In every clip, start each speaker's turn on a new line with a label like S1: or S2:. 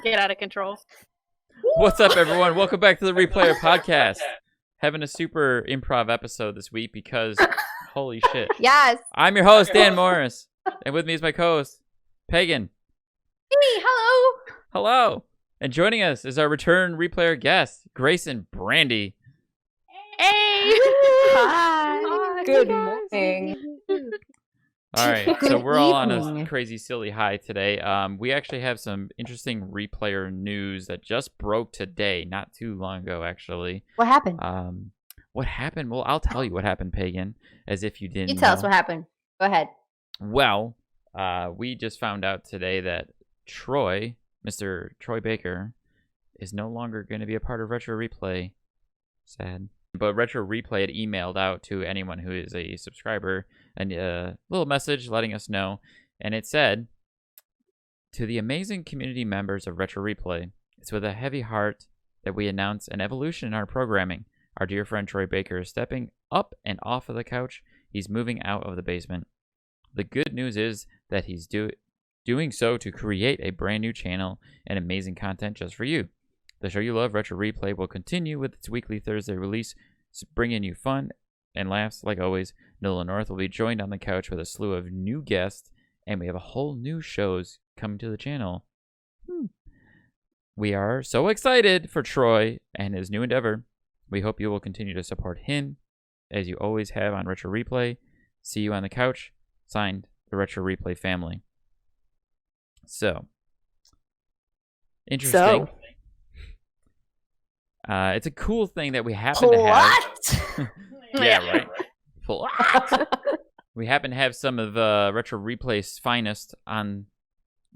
S1: get out of control.
S2: What's up, everyone? Welcome back to the Replayer Podcast. Having a super improv episode this week because, holy shit.
S3: Yes.
S2: I'm your host, Dan Morris, and with me is my co-host, Pagan.
S3: Hey, hello.
S2: Hello. And joining us is our return Replayer guest, Grace and Brandy.
S1: Hey!
S3: Hi.
S4: Good morning.
S2: All right, so we're all on a crazy silly high today. We actually have some interesting Replayer news that just broke today, not too long ago, actually.
S3: What happened?
S2: What happened? Well, I'll tell you what happened, Pagan, as if you didn't
S3: You tell
S2: know.
S3: us what happened. Go ahead.
S2: Well, we just found out today that Troy, Mr. Troy Baker, is no longer going to be a part of Retro Replay. Sad. But Retro Replay had emailed out to anyone who is a subscriber a little message letting us know. And it said, "To the amazing community members of Retro Replay, it's with a heavy heart that we announce an evolution in our programming. Our dear friend Troy Baker is stepping up and off of the couch. He's moving out of the basement. The good news is that he's doing so to create a brand new channel and amazing content just for you. The show you love, Retro Replay, will continue with its weekly Thursday release, bringing you fun and laughs like always. Nolan North will be joined on the couch with a slew of new guests, and we have a whole new shows coming to the channel. We are so excited for Troy and his new endeavor. We hope you will continue to support him as you always have on Retro Replay. See you on the couch. Signed, the Retro Replay family." So, interesting. It's a cool thing that we happen to have. Yeah, right. We happen to have some of Retro Replay's finest on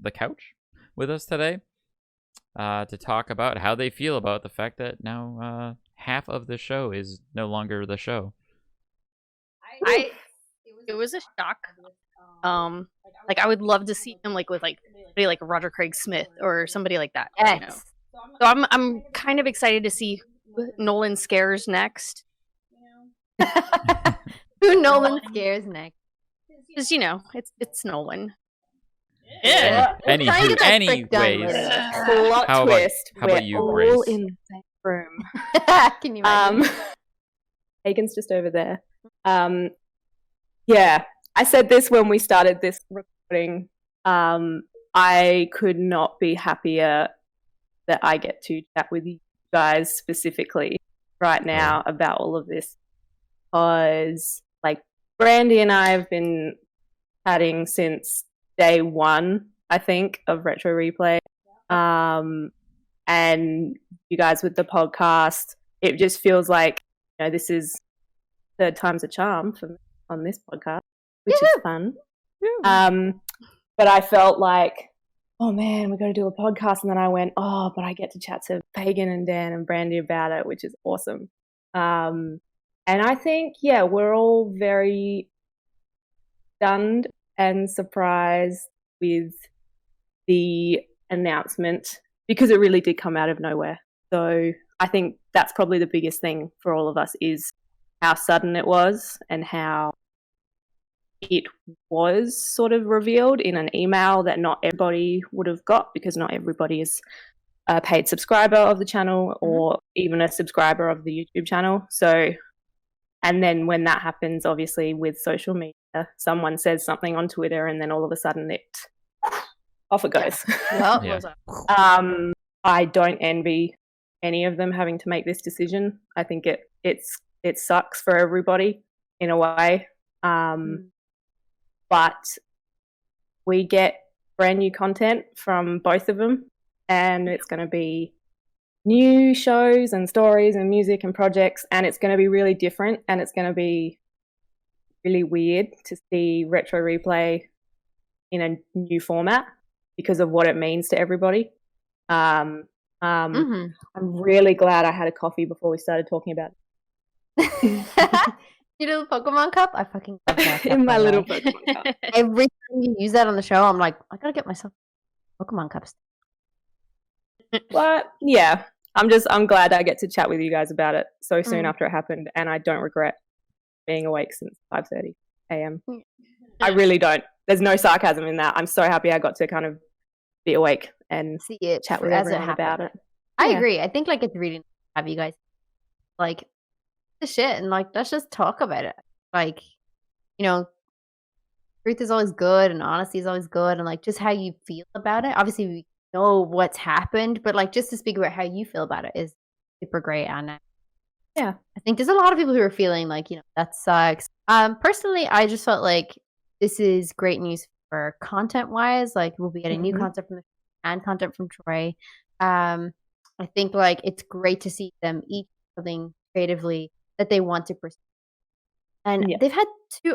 S2: the couch with us today to talk about how they feel about the fact that now half of the show is no longer the show.
S1: It was a shock. Like I would love to see him with somebody like Roger Craig Smith or somebody like that.
S3: Yes.
S1: You know? So I'm kind of excited to see who Nolan scares next.
S3: Who Nolan scares next?
S1: Because it's Nolan.
S2: Yeah.
S3: Trying to get that break down
S2: Anyways,
S3: later.
S4: Plot
S2: How about-
S4: twist.
S2: how about
S4: We're
S2: you,
S4: all
S2: Grace?
S4: in the same room.
S3: Can you imagine?
S4: Hagen's just over there. Yeah, I said this when we started this recording. I could not be happier that I get to chat with you guys specifically right now about all of this, because Brandy and I have been chatting since day one, I think, of Retro Replay. And you guys with the podcast, it just feels like, this is third time's a charm for me on this podcast, which is fun. But I felt like, oh man, we got to do a podcast. And then I went, oh, but I get to chat to Pagan and Dan and Brandy about it, which is awesome. And I think, we're all very stunned and surprised with the announcement because it really did come out of nowhere. So I think that's probably the biggest thing for all of us is how sudden it was and how it was sort of revealed in an email that not everybody would have got, because not everybody is a paid subscriber of the channel or even a subscriber of the YouTube channel. So, and then when that happens, obviously with social media, someone says something on Twitter and then all of a sudden off it goes.
S3: Well,
S4: I don't envy any of them having to make this decision. I think it sucks for everybody in a way. But we get brand new content from both of them, and it's going to be new shows and stories and music and projects, and it's going to be really different, and it's going to be really weird to see Retro Replay in a new format because of what it means to everybody. I'm really glad I had a coffee before we started talking about it.
S3: You know the Pokemon cup? I fucking love that cup,
S4: In my
S3: by the
S4: little
S3: way.
S4: Pokemon cup.
S3: Every time you use that on the show, I'm like, I gotta get myself Pokemon cups.
S4: But yeah, I'm glad I get to chat with you guys about it so soon after it happened, and I don't regret being awake since 5:30 a.m. I really don't. There's no sarcasm in that. I'm so happy I got to kind of be awake and
S3: see it
S4: chat with
S3: as it
S4: everyone about
S3: happens.
S4: it.
S3: I
S4: Yeah.
S3: agree. I think like it's really nice to have you guys like the shit and like let's just talk about it. Like, you know, truth is always good and honesty is always good, and like just how you feel about it. Obviously, we know what's happened, but like just to speak about how you feel about it is super great. And
S4: Yeah.
S3: I think there's a lot of people who are feeling like, you know, that sucks. Personally, I just felt like this is great news for content wise. Like we'll be getting new content from the and content from Troy. I think like it's great to see them each something creatively that they want to pursue. And they've had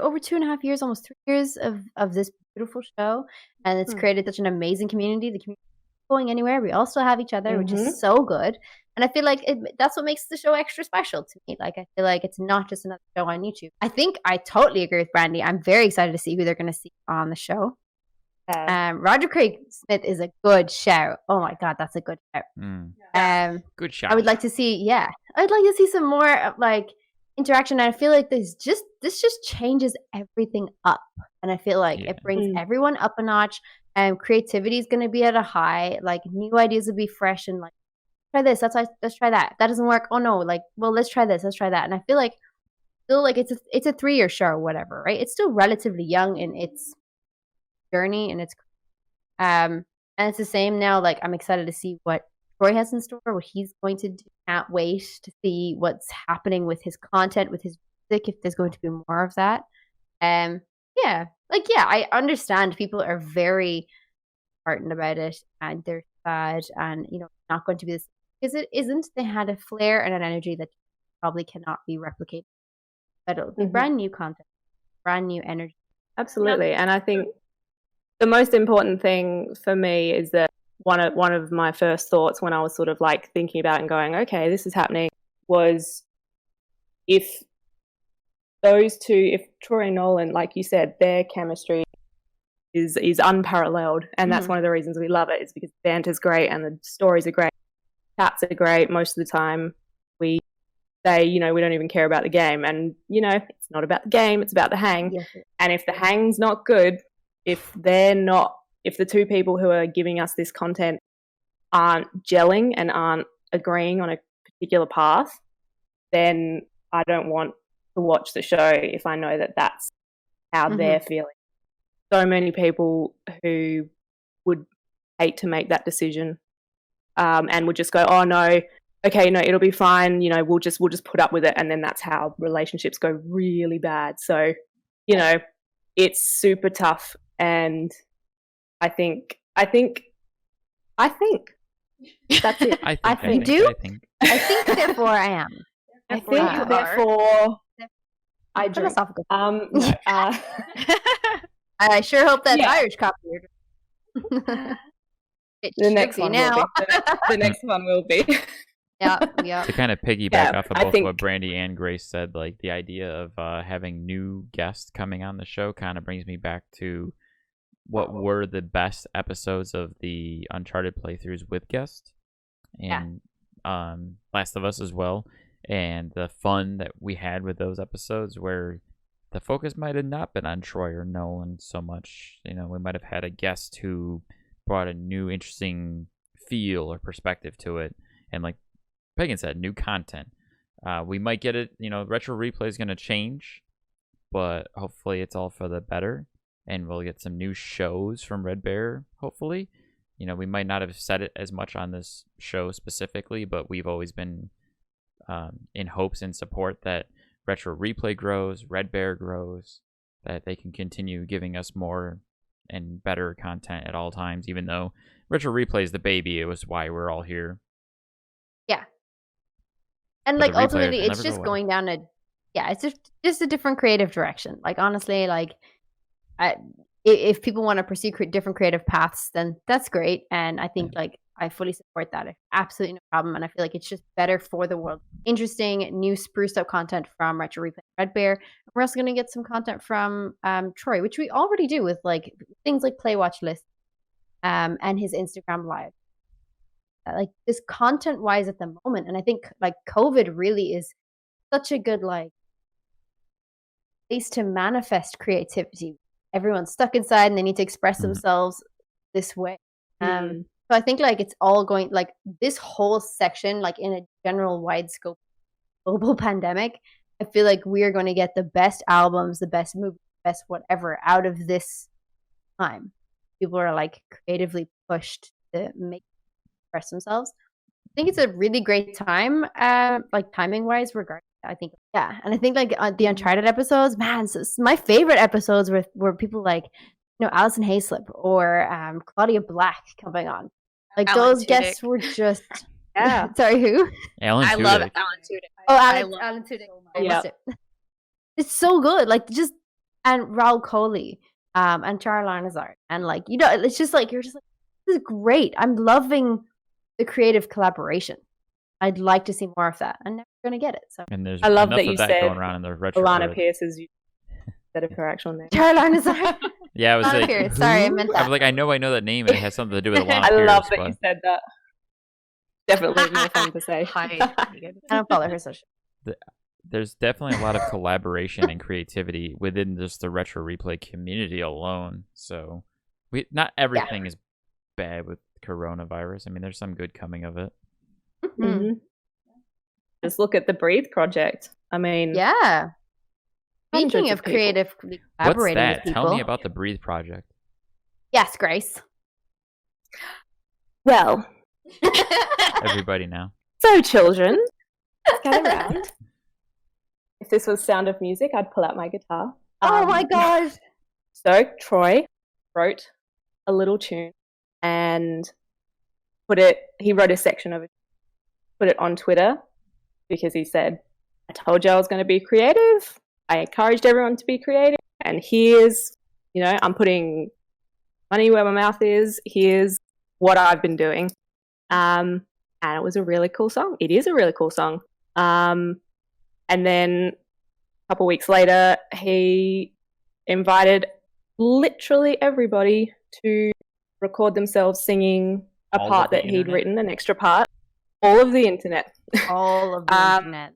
S3: over 2.5 years, almost 3 years of this beautiful show, and it's created such an amazing community. The community isn't going anywhere. We all still have each other, which is so good. And I feel like that's what makes the show extra special to me. Like I feel like it's not just another show on YouTube. I think I totally agree with Brandy. I'm very excited to see who they're going to see on the show. Roger Craig Smith is a good shout. Oh my god, that's a good shout.
S2: Good shout.
S3: I would like to see, I'd like to see some more like interaction. I feel like this just changes everything up, and I feel like it brings everyone up a notch. And creativity is going to be at a high. Like new ideas will be fresh and like try this. Let's try that. That doesn't work. Oh no, like well let's try this. Let's try that. And I feel like still like it's a 3-year show or whatever, right? It's still relatively young in its journey and its and it's the same now. Like I'm excited to see what Troy has in store, what he's going to do. Can't wait to see what's happening with his content, with his music, if there's going to be more of that. I understand people are very heartened about it and they're sad and you know not going to be this because it isn't. They had a flair and an energy that probably cannot be replicated. But it'll be brand new content, brand new energy.
S4: Absolutely. And I think the most important thing for me is that one of my first thoughts when I was sort of like thinking about and going, okay, this is happening, was if those two, if Troy and Nolan, like you said, their chemistry is unparalleled, and that's one of the reasons we love it, is because the banter's great and the stories are great, chats are great. Most of the time we say, you know, we don't even care about the game, and you know, it's not about the game, it's about the hang. And if the hang's not good, if the two people who are giving us this content aren't gelling and aren't agreeing on a particular path, then I don't want to watch the show if I know that that's how they're feeling. So many people who would hate to make that decision and would just go, oh no, okay, no, it'll be fine, you know, we'll just put up with it, and then that's how relationships go really bad. So, you know, it's super tough, and I think that's it.
S2: I think,
S3: Therefore I am.
S4: I think therefore I drink.
S3: I sure hope that's Irish copy.
S4: The next one will be. The next one will be.
S2: To kind of piggyback off of both what Brandy and Grace said, like the idea of having new guests coming on the show kind of brings me back to what were the best episodes of the Uncharted playthroughs with guests, and Last of Us as well, and the fun that we had with those episodes where the focus might have not been on Troy or Nolan so much. You know, we might have had a guest who brought a new interesting feel or perspective to it, and like Pagan said, new content. We might get it, you know, Retro Replay is going to change, but hopefully it's all for the better, and we'll get some new shows from Red Bear, hopefully. You know, we might not have said it as much on this show specifically, but we've always been in hopes and support that Retro Replay grows, Red Bear grows, that they can continue giving us more and better content at all times, even though Retro Replay is the baby. It was why we're all here.
S3: Yeah. And
S2: but
S3: like ultimately it's just going down it's just a different creative direction. Like honestly, like if people want to pursue different creative paths, then that's great. And I think like I fully support that. Absolutely no problem. And I feel like it's just better for the world. Interesting, new spruced up content from Retro Replay Red Bear. We're also going to get some content from Troy, which we already do with like things like Play Watch List and his Instagram Live. Like this content wise at the moment. And I think like COVID really is such a good like place to manifest creativity. Everyone's stuck inside and they need to express themselves this way. So I think like it's all going like this whole section, like in a general wide scope global pandemic, I feel like we are going to get the best albums, the best movies, the best whatever out of this time. People are like creatively pushed to make express themselves. I think it's a really great time, like timing wise, regarding. I think, yeah, and I think like the Uncharted episodes, man, so my favorite episodes were people like, Alison Hayslip or Claudia Black coming on. Like
S1: Alan
S3: those
S1: Tudyk.
S3: guests were just,
S4: Yeah.
S3: sorry, who?
S2: Alan
S1: I love
S2: Tudyk.
S1: Alan Tudyk.
S3: Oh,
S1: I
S3: Alan,
S1: love
S3: Alan Tudyk.
S1: so
S4: much.
S3: It's so good. Like just and Raul Coley, and Charles Nazar, and like it's just like you're just like, this is great. I'm loving the creative collaboration. I'd like to see more of that. I'm never gonna get it. So
S2: And there's
S4: I love
S2: enough
S4: that you
S2: of that
S4: said
S2: going around in the retro.
S4: Alana Pierce's instead of her actual name.
S3: Charles Nazar.
S2: Yeah, I was
S3: Alana
S2: like,
S3: Pierce. Sorry, I meant
S2: I
S3: that.
S2: was like, I know that name. It has something to do with Alana
S4: I
S2: Pierce.
S4: love that
S2: but
S4: you said that. Definitely more fun to say.
S1: Hi.
S3: I don't follow her social.
S2: there's definitely a lot of collaboration and creativity within just the retro replay community alone. So not everything is bad with coronavirus. I mean, there's some good coming of it.
S4: Mm-hmm. Just look at the Breathe project. I mean,
S3: Yeah.
S4: hundreds
S3: Speaking of
S4: people.
S3: creative
S2: What's
S3: collaborating
S2: that?
S3: with people.
S2: Tell me about the Breathe project.
S3: Yes, Grace.
S4: Well,
S2: Everybody now.
S4: so children, gather around. If this was Sound of Music, I'd pull out my guitar.
S3: Oh my gosh.
S4: So Troy wrote a little tune and he wrote a section of it, put it on Twitter because he said, I told you I was going to be creative. I encouraged everyone to be creative. And here's, I'm putting money where my mouth is. Here's what I've been doing. And it was a really cool song. It is a really cool song. And then a couple weeks later, he invited literally everybody to record themselves singing a
S2: All of
S4: part
S2: the
S4: that he'd
S2: internet?
S4: written, an extra part. All of the internet.
S3: All of the internet.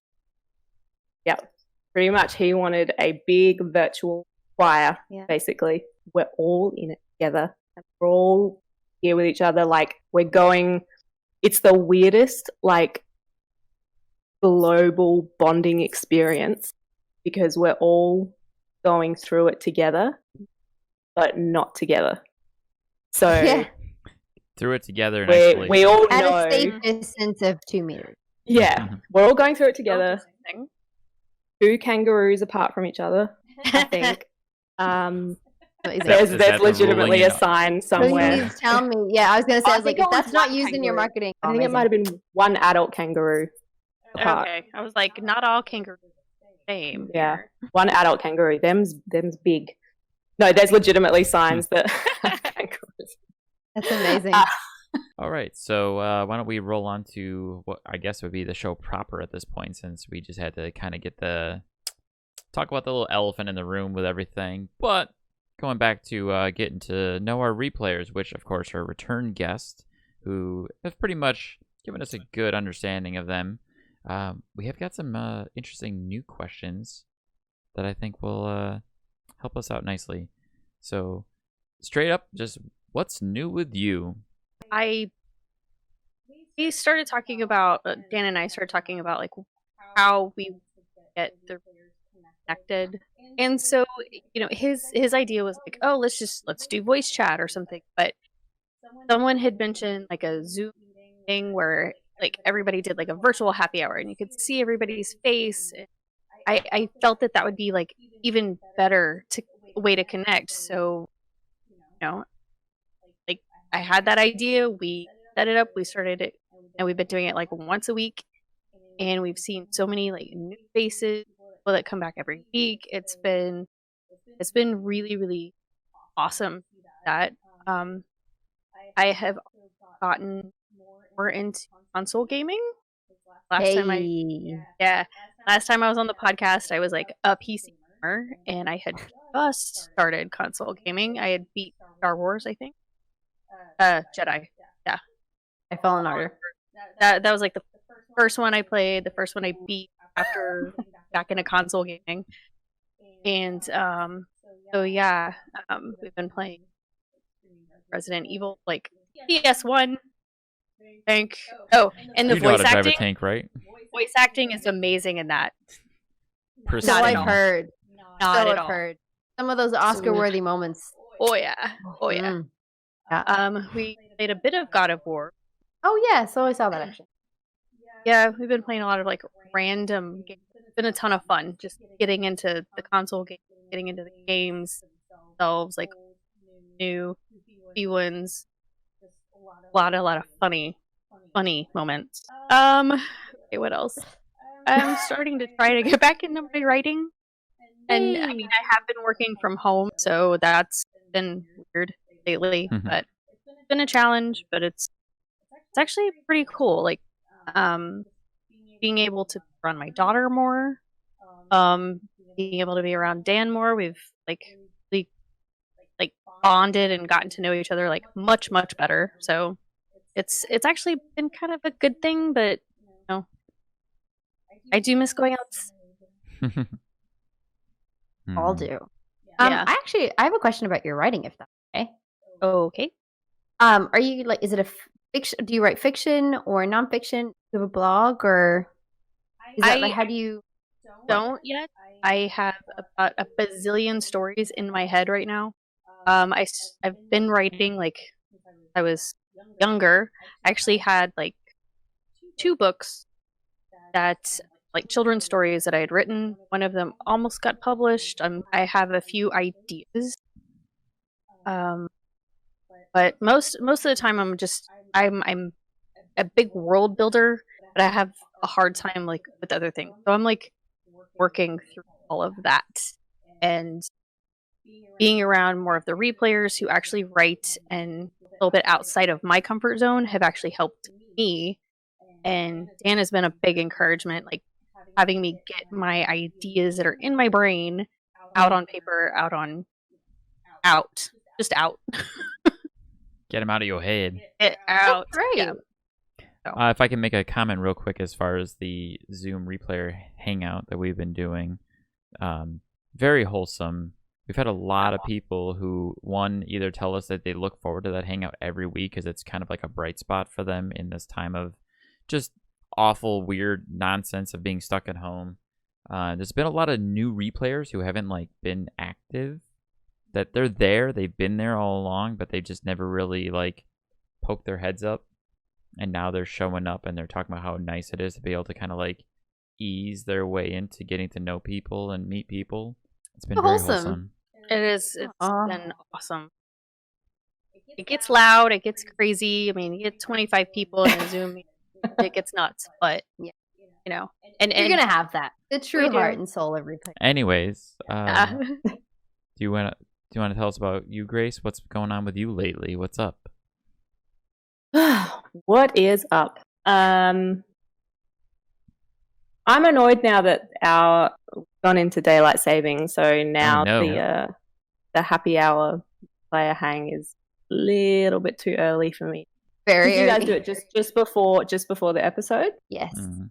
S4: Yep. Pretty much he wanted a big virtual choir, basically. We're all in it together. And we're all here with each other. Like, it's the weirdest, like, global bonding experience because we're all going through it together, but not together. So
S2: Threw it together in isolation.
S4: we all
S3: At
S4: know.
S3: a safe distance of 2 meters.
S4: Yeah, we're all going through it together. 2 kangaroos apart from each other, I think. There's
S2: Is that the
S4: legitimately
S2: ruling
S4: a sign somewhere.
S3: Please tell me. Yeah, I was going to say, I was like,
S4: think
S3: if
S4: it was
S3: that's not
S4: one
S3: used in your
S4: kangaroo.
S3: marketing.
S4: I think it might have been one adult kangaroo apart.
S1: Okay, I was like, not all kangaroos are the same.
S4: Yeah, one adult kangaroo. Them's big. No, there's legitimately signs that kangaroos.
S3: That's amazing.
S2: All right, so why don't we roll on to what I guess would be the show proper at this point, since we just had to kind of talk about the little elephant in the room with everything. But going back to getting to know our replayers, which of course are return guests who have pretty much given us a good understanding of them. We have got some interesting new questions that I think will help us out nicely. So straight up, just what's new with you?
S1: We started talking about Dan and I started talking about like how we get the connected, and so his idea was like, oh, let's do voice chat or something. But someone had mentioned like a Zoom thing where like everybody did like a virtual happy hour and you could see everybody's face. I felt that would be like even better way to connect. So like I had that idea, we set it up, we started it, and we've been doing it like once a week, and we've seen so many like new faces, people that come back every week. It's been really, really awesome that I have gotten more into console gaming. Last time I was on the podcast, I was like a PC gamer, and I had just started console gaming. I had beat Star Wars, I think. Jedi. Yeah.
S3: I fell in order.
S1: That was like the first one I played, the first one I beat after back into console gaming. And so yeah, we've been playing Resident Evil, like PS1 tank. Oh, and the
S2: You know how
S1: voice
S2: to drive a
S1: acting.
S2: tank, right?
S1: Voice acting is amazing in that.
S3: So
S2: Pristine.
S1: Not at
S3: I've
S1: all.
S3: heard.
S1: Not
S3: So
S1: at
S3: I've
S1: all.
S3: heard. Some of those Oscar-worthy moments.
S1: Oh yeah. Oh yeah.
S3: Mm.
S1: We played a bit of God of War.
S3: Oh yeah, so I saw that actually.
S1: Yeah, we've been playing a lot of like random games. It's been a ton of fun just getting into the console game, getting into the games themselves, like new ones. A lot of funny moments. Okay, what else? I'm starting to try to get back into my writing. And I mean, I have been working from home, so that's been weird lately, but it's been a challenge, but it's actually pretty cool. Like, being able to run my daughter more, being able to be around Dan more. We've really, like bonded and gotten to know each other like much better. So it's actually been kind of a good thing, but you know, I do miss going out.
S3: All do.
S1: Yeah.
S3: I have a question about your writing, if that's okay.
S1: Okay.
S3: Are you like, is it a fiction? Do you write fiction or nonfiction? Do you have a blog, or is that like, how do you?
S1: Don't yet. I have about a bazillion stories in my head right now. I've been writing like I was younger. I actually had like 2 books that like children's stories that I had written. One of them almost got published. I have a few ideas. But most of the time I'm a big world builder, but I have a hard time like with other things. So I'm like working through all of that and being around more of the replayers who actually write and a little bit outside of my comfort zone have actually helped me. And Dan has been a big encouragement, like having me get my ideas that are in my brain out on paper, just out.
S2: Get them out of your head.
S1: Get out.
S3: Right.
S1: Yeah.
S2: If I can make a comment real quick as far as the Zoom replayer hangout that we've been doing, very wholesome. We've had a lot of people who, one, either tell us that they look forward to that hangout every week because it's kind of like a bright spot for them in this time of just awful, weird nonsense of being stuck at home. There's been a lot of new replayers who haven't like been active. That they're there, they've been there all along, but they just never really like poked their heads up. And now they're showing up and they're talking about how nice it is to be able to kind of like ease their way into getting to know people and meet people. It's been very wholesome.
S1: It is. It's been awesome. It gets loud. It gets crazy. I mean, you get 25 people in a Zoom. It gets nuts. But yeah, you know, and
S3: you're gonna have that. The true heart and soul of replay.
S2: Anyways, do you want to tell us about you, Grace? What's going on with you lately? What's up?
S4: What is up? I'm annoyed now that we've gone into daylight saving, so now the happy hour player hang is a little bit too early for me.
S3: Very
S4: Did you
S3: early.
S4: guys do it just before the episode?
S3: Yes.
S2: Mm-hmm.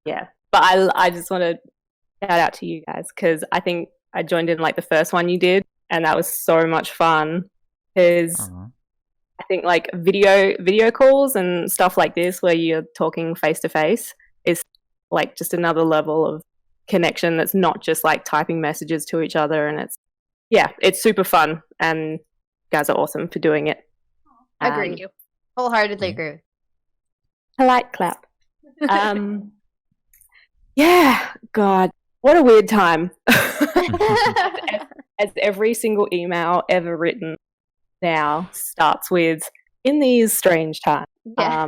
S4: Yeah. But I just want to shout out to you guys because I think I joined in like the first one you did, and that was so much fun because I think like video calls and stuff like this where you're talking face to face is like just another level of connection that's not just like typing messages to each other, and it's super fun, and you guys are awesome for doing it.
S3: Agree. Wholeheartedly agree.
S4: Polite clap. Yeah, God, what a weird time. as every single email ever written now starts with "in these strange times."
S3: Yeah.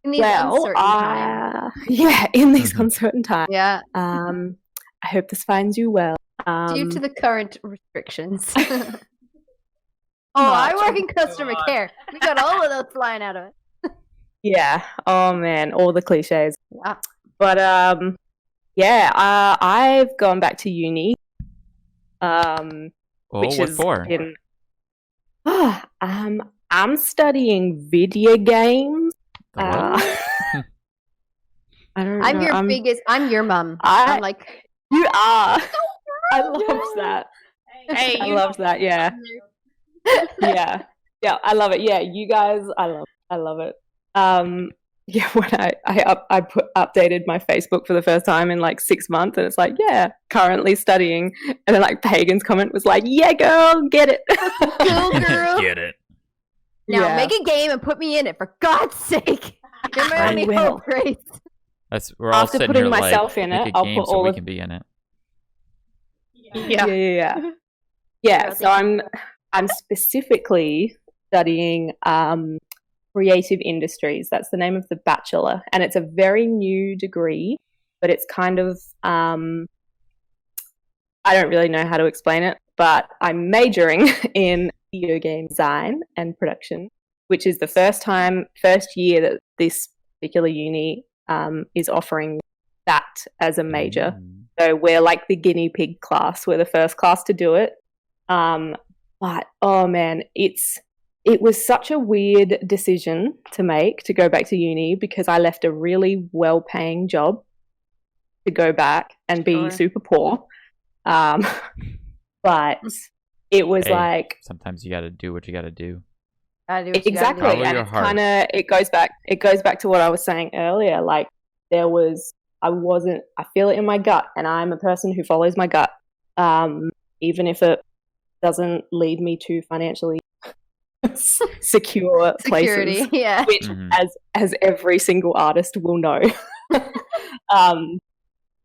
S3: In these uncertain times.
S4: Yeah, in these uncertain times.
S3: Yeah.
S4: I hope this finds you well.
S3: Due to the current restrictions. I work in customer care. We got all of those flying out of it.
S4: Yeah. Oh man, all the cliches.
S3: Yeah.
S4: But I've gone back to uni. Which
S2: what
S4: is
S2: for?
S4: I'm studying video games.
S2: What?
S4: I don't
S3: I'm
S4: know.
S3: I'm your mom.
S4: I'm
S3: like,
S4: you are. I love that.
S1: Hey,
S4: I love that. Yeah. Yeah. Yeah, I love it. Yeah, you guys, I love it. Yeah, when I updated my Facebook for the first time in like 6 months, and it's like, yeah, currently studying, and then like Pagan's comment was like, yeah, girl, get it,
S3: Go, girl.
S2: Get it.
S3: Now
S4: Yeah.
S3: make a game and put me in it, for God's sake. You're my
S2: I
S3: only
S4: will.
S3: hope, Grace.
S2: We're all
S4: After
S2: sitting
S4: putting
S2: here
S4: myself
S2: like,
S4: in
S2: make
S4: it,
S2: a
S4: I'll
S2: game
S4: put
S2: so
S4: all
S2: we
S4: of
S2: can be in it.
S4: yeah.
S3: Girl,
S4: So I'm specifically studying creative industries. That's the name of the bachelor, and it's a very new degree, but it's kind of I don't really know how to explain it, but I'm majoring in video game design and production, which is the first year that this particular uni is offering that as a major. So we're like the guinea pig class. We're the first class to do it. But oh man, it was such a weird decision to make to go back to uni, because I left a really well-paying job to go back and be super poor. But it was like,
S2: sometimes you got to do what you got to do.
S4: exactly,
S2: Follow
S4: and
S2: your
S4: it's
S2: heart.
S4: kind of it goes back to what I was saying earlier. Like I feel it in my gut, and I'm a person who follows my gut, even if it doesn't lead me to financially secure
S3: Security,
S4: places,
S3: yeah.
S4: which as every single artist will know.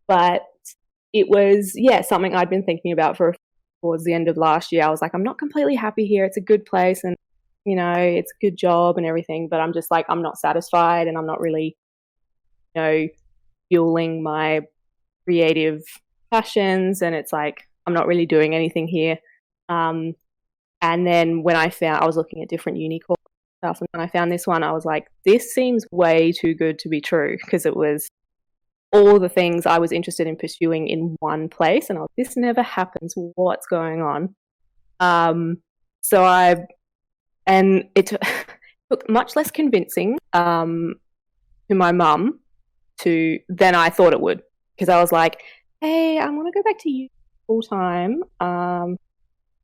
S4: But it was something I'd been thinking about towards the end of last year. I was like, I'm not completely happy here. It's a good place, and it's a good job and everything, but I'm just like, I'm not satisfied, and I'm not really fueling my creative passions, and it's like I'm not really doing anything here. And then when I was looking at different uni course stuff, and when I found this one, I was like, this seems way too good to be true, because it was all the things I was interested in pursuing in one place, and this never happens. What's going on? And it took much less convincing to my mum than I thought it would, because I was like, hey, I want to go back to uni full time,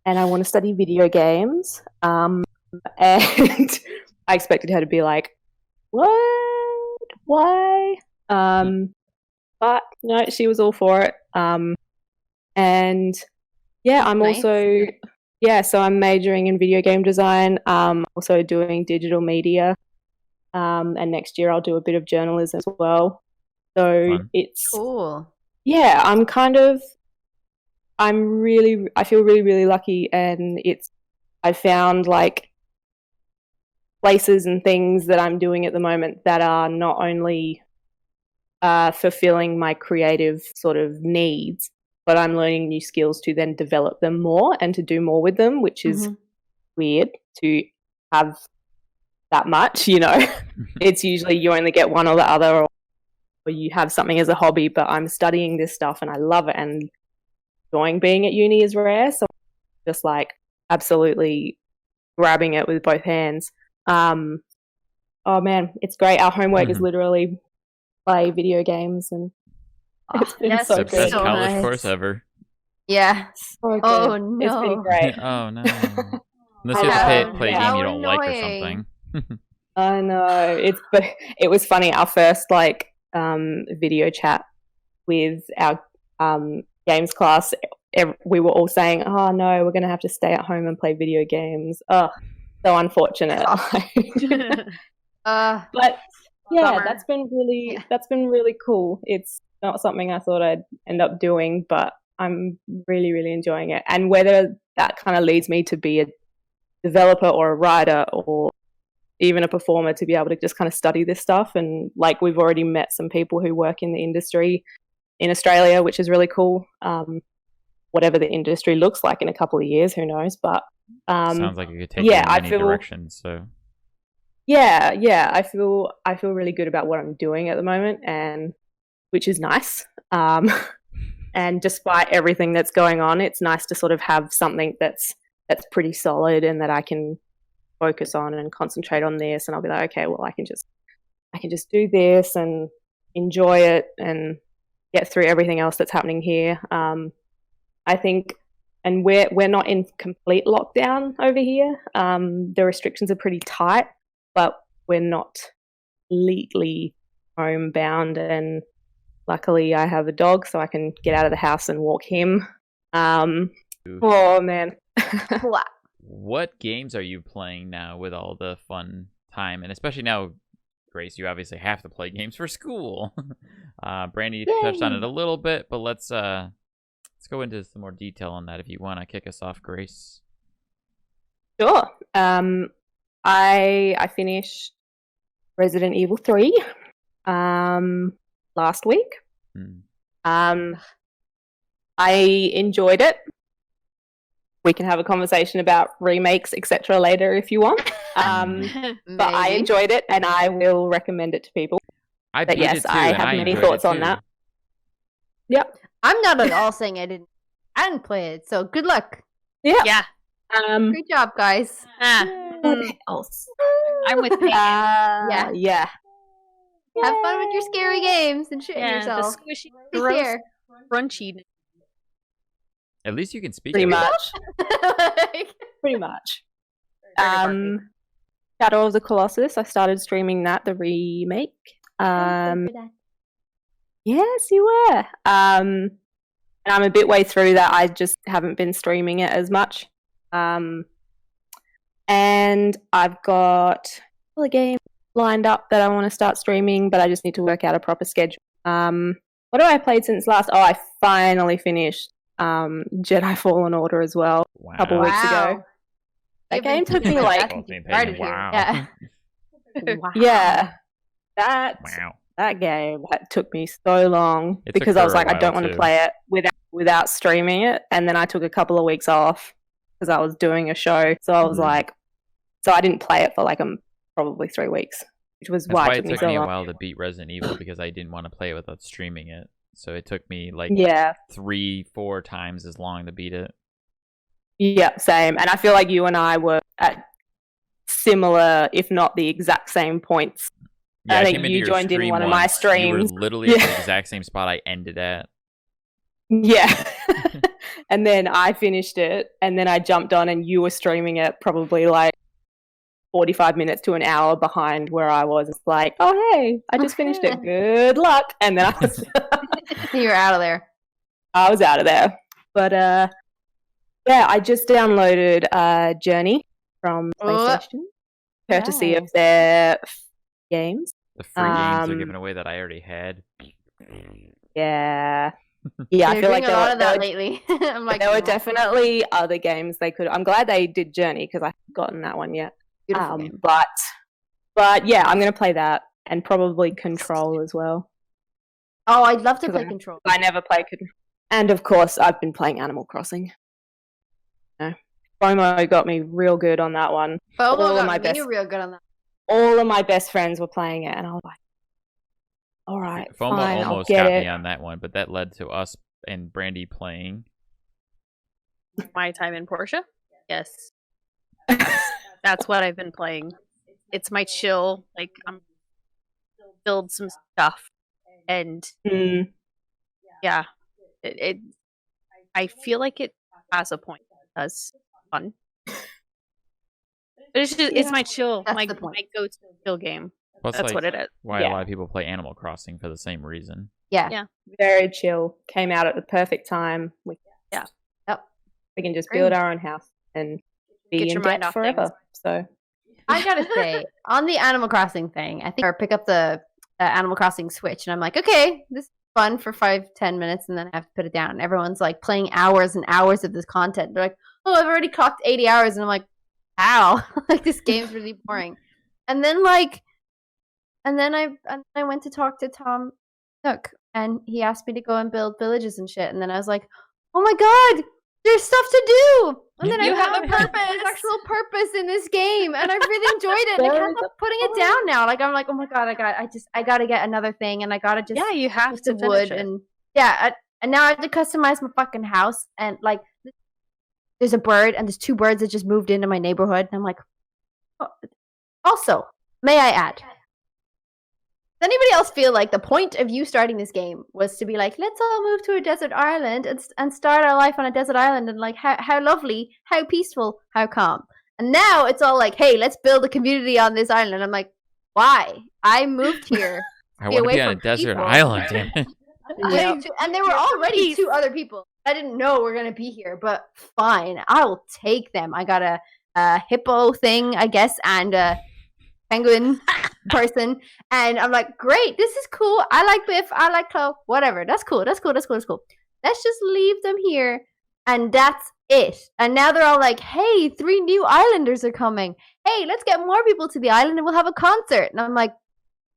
S4: and I want to study video games, and I expected her to be like, what? Why? But no, she was all for it. And yeah, I'm
S3: Nice.
S4: also so I'm majoring in video game design. Also doing digital media, and next year I'll do a bit of journalism as well. So
S2: Fun.
S4: it's
S3: Cool.
S4: yeah, I feel really, really lucky, and I found like places and things that I'm doing at the moment that are not only fulfilling my creative sort of needs, but I'm learning new skills to then develop them more and to do more with them, which is weird to have that much, It's usually you only get one or the other, or you have something as a hobby, but I'm studying this stuff and I love it, and enjoying being at uni is rare, so I'm just like absolutely grabbing it with both hands. Oh man, it's great. Our homework is literally play video games, and it's been
S3: yes,
S4: so
S2: The
S4: good.
S2: best
S3: So
S2: college
S3: nice.
S2: course ever.
S3: Yeah.
S4: So good.
S3: Oh,
S4: It's been
S3: no.
S4: great.
S2: Oh no. Unless you have to play a game you don't like or something.
S4: I know. It was funny. Our first video chat with our games class, we were all saying, "Oh no, we're going to have to stay at home and play video games." Oh, so unfortunate. But yeah,
S3: Bummer.
S4: that's been really cool. It's not something I thought I'd end up doing, but I'm really, really enjoying it. And whether that kind of leads me to be a developer or a writer or even a performer, to be able to just kind of study this stuff. And like, we've already met some people who work in the industry in Australia, which is really cool. Whatever the industry looks like in a couple of years, who knows? But
S2: sounds like it could take you in many directions. So
S4: yeah, I feel really good about what I'm doing at the moment, and which is nice. And despite everything that's going on, it's nice to sort of have something that's pretty solid and that I can focus on and concentrate on this, and I'll be like, okay, well, I can just do this and enjoy it and get through everything else that's happening here. I think and we're not in complete lockdown over here. The restrictions are pretty tight, but we're not completely homebound. And luckily, I have a dog, so I can get out of the house and walk him. Oh man.
S2: What games are you playing now with all the fun time, and especially now, Grace? You obviously have to play games for school. Brandy touched on it a little bit, but let's go into some more detail on that if you want to kick us off, Grace.
S4: Sure. I finished Resident Evil 3 last week. I enjoyed it. We can have a conversation about remakes, etc. later if you want. But I enjoyed it, and I will recommend it to people. But yes, I have many thoughts on that. Yep.
S3: I'm not at all saying I didn't play it, so good luck.
S1: Yeah.
S3: Great job, guys.
S4: What else?
S1: I'm with Megan.
S4: Yeah.
S3: Have fun with your scary games and shit yourself.
S1: The squishy,
S3: Take
S1: gross,
S3: care.
S1: crunchy.
S2: At least you can speak.
S4: Pretty
S2: everything.
S4: much. Pretty much. Shadow of the Colossus. I started streaming that, the remake. Yes, you were. And I'm a bit way through that. I just haven't been streaming it as much. And I've got a game lined up that I want to start streaming, but I just need to work out a proper schedule. What have I played since last? Oh, I finally finished Jedi Fallen Order as well a couple weeks ago. That game took me like...
S2: Wow.
S4: Yeah. That game took me so long because I was like, I don't want to play it without streaming it. And then I took a couple of weeks off because I was doing a show. So I was like, so I didn't play it for like probably 3 weeks, which was why it took me so long.
S2: It took me a while to beat Resident Evil because I didn't want to play it without streaming it. So it took me like 3-4 times as long to beat it.
S4: Yeah, same. And I feel like you and I were at similar, if not the exact same points.
S2: Yeah,
S4: I think you joined in one of my streams.
S2: You were literally at the exact same spot I ended at.
S4: Yeah. And then I finished it, and then I jumped on and you were streaming it probably like 45 minutes to an hour behind where I was. It's like, oh, hey, I just finished it. Good luck. And then I was...
S3: You're out of there.
S4: I was out of there. But, yeah, I just downloaded Journey from PlayStation, courtesy of their games.
S2: The free games they're giving away that I already had.
S4: Yeah. Yeah, I feel like
S3: a lot of that lately. I'm like,
S4: there were definitely other games they could... I'm glad they did Journey because I haven't gotten that one yet. But yeah, I'm going to play that and probably Control as well.
S3: Oh, I'd love to play Control.
S4: I never play Control. And of course, I've been playing Animal Crossing. FOMO got me real good on that one.
S3: FOMO got me real good on that.
S4: All of my best friends were playing it, and I was like, all right,
S2: FOMO
S4: fine,
S2: almost got me on that one, but that led to us and Brandy playing.
S1: My time in Portia? Yes. That's what I've been playing. It's my chill. Like, I'm build some stuff, and yeah, I feel like it has a point. It does fun, but it's just it's my chill. My go-to chill game.
S2: Well,
S1: that's like what it is.
S2: Why a lot of people play Animal Crossing for the same reason.
S3: Yeah.
S4: Very chill. Came out at the perfect time. We can just build our own house and be in debt forever. Things. So
S3: I gotta say, on the Animal Crossing thing, I think I pick up the Animal Crossing Switch, and I'm like, okay, this is fun for 5-10 minutes, and then I have to put it down. Everyone's like playing hours and hours of this content. They're like, oh, I've already clocked 80 hours, and I'm like, how? Like, this game's really boring. And then I went to talk to Tom Nook, and he asked me to go and build villages and shit. And then I was like, oh my god, there's stuff to do. And then I have actual purpose in this game, and I really enjoyed it. And I can't stop putting it down now. Like, I'm like, oh my god, I gotta get another thing, and I gotta just
S1: you have to
S3: wood
S1: it.
S3: And and now I have to customize my fucking house. And like, there's a bird, and there's 2 birds that just moved into my neighborhood, and I'm like, oh. Also, may I add, Does anybody else feel like the point of you starting this game was to be like, let's all move to a desert island and start our life on a desert island, and like how lovely, how peaceful, how calm. And now it's all like, hey, let's build a community on this island. And I'm like, why? I moved here.
S2: I want to be on a desert island, damn it.
S3: And there were already 2 other people. I didn't know we're gonna be here, but fine, I will take them. I got a hippo thing, I guess, and a penguin person, and I'm like, great, this is cool. I like Biff, I like Chloe, whatever. That's cool. Let's just leave them here, and that's it. And now they're all like, hey, 3 new islanders are coming. Hey, let's get more people to the island and we'll have a concert. And I'm like,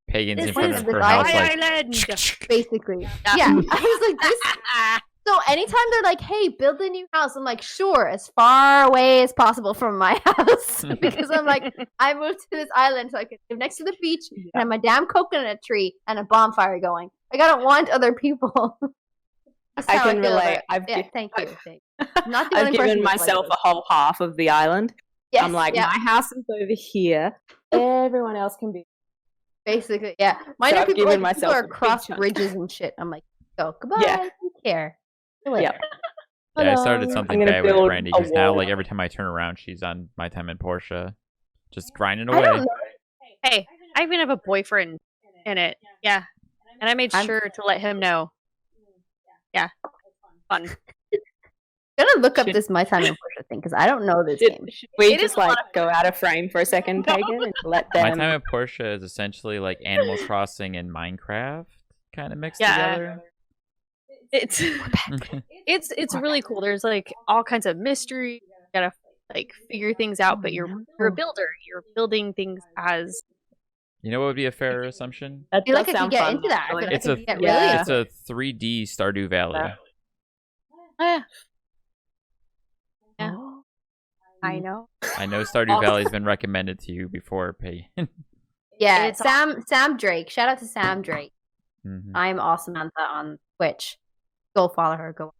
S2: Pagans in
S3: this
S2: front
S3: is
S2: of
S3: the
S2: her house,
S1: island.
S3: basically. Yeah. I was like, this. So anytime they're like, hey, build a new house, I'm like, sure, as far away as possible from my house. Because I'm like, I moved to this island so I could live next to the beach and have my damn coconut tree and a bonfire going. Like, I don't want other people.
S4: I can relate.
S3: Thank you.
S4: I've given myself a whole half of the island.
S3: Yes,
S4: I'm like, my house is over here. Everyone else can be.
S3: Basically, yeah. Mine
S4: So
S3: are
S4: I've
S3: people,
S4: given
S3: like, people
S4: myself
S3: are
S4: a big
S3: cross
S4: chunk.
S3: bridges and shit. I'm like, go, goodbye.
S4: Yeah.
S3: I don't care. See you later.
S4: Yep.
S2: Yeah, I started
S4: I'm
S2: something
S4: gonna
S2: bad with
S4: build
S2: Brandy
S4: a
S2: because now,
S4: wall.
S2: like, every time I turn around, she's on my time in Porsche, just grinding
S3: I don't
S2: away.
S3: know.
S1: Hey, I even have a boyfriend in it. Yeah. And I made
S3: I'm-
S1: sure to let him know. Yeah. Fun.
S3: I'm gonna look up
S4: Should-
S3: this My Time in Porsche thing because I don't know this
S4: Should,
S3: game.
S4: should we
S1: It is
S4: just
S1: a lot
S4: like
S1: of
S4: go out of frame for a second,
S1: No.
S4: Pagan, and let
S2: My
S4: them?
S2: time in Porsche is essentially like Animal Crossing and Minecraft kind of mixed
S1: Yeah.
S2: together.
S1: It's it's really cool. There's like all kinds of mystery. You gotta like figure things out, but you're a builder. You're building things as
S2: You know what would be a fair assumption?
S4: That
S3: I feel like
S4: does
S3: I could
S4: sound
S3: get
S4: fun,
S3: into that. I
S4: actually.
S3: feel like
S2: It's
S3: I
S2: a
S3: could get
S4: yeah.
S3: really
S2: it's a 3D Stardew Valley.
S1: yeah.
S3: Oh.
S1: I know.
S2: I know Stardew Valley's been recommended to you before, Pagan.
S3: Yeah,
S1: It's
S3: Sam Drake. Shout out to Sam Drake.
S2: Mhm.
S3: I'm awesome on Twitch. Go follow her. Go.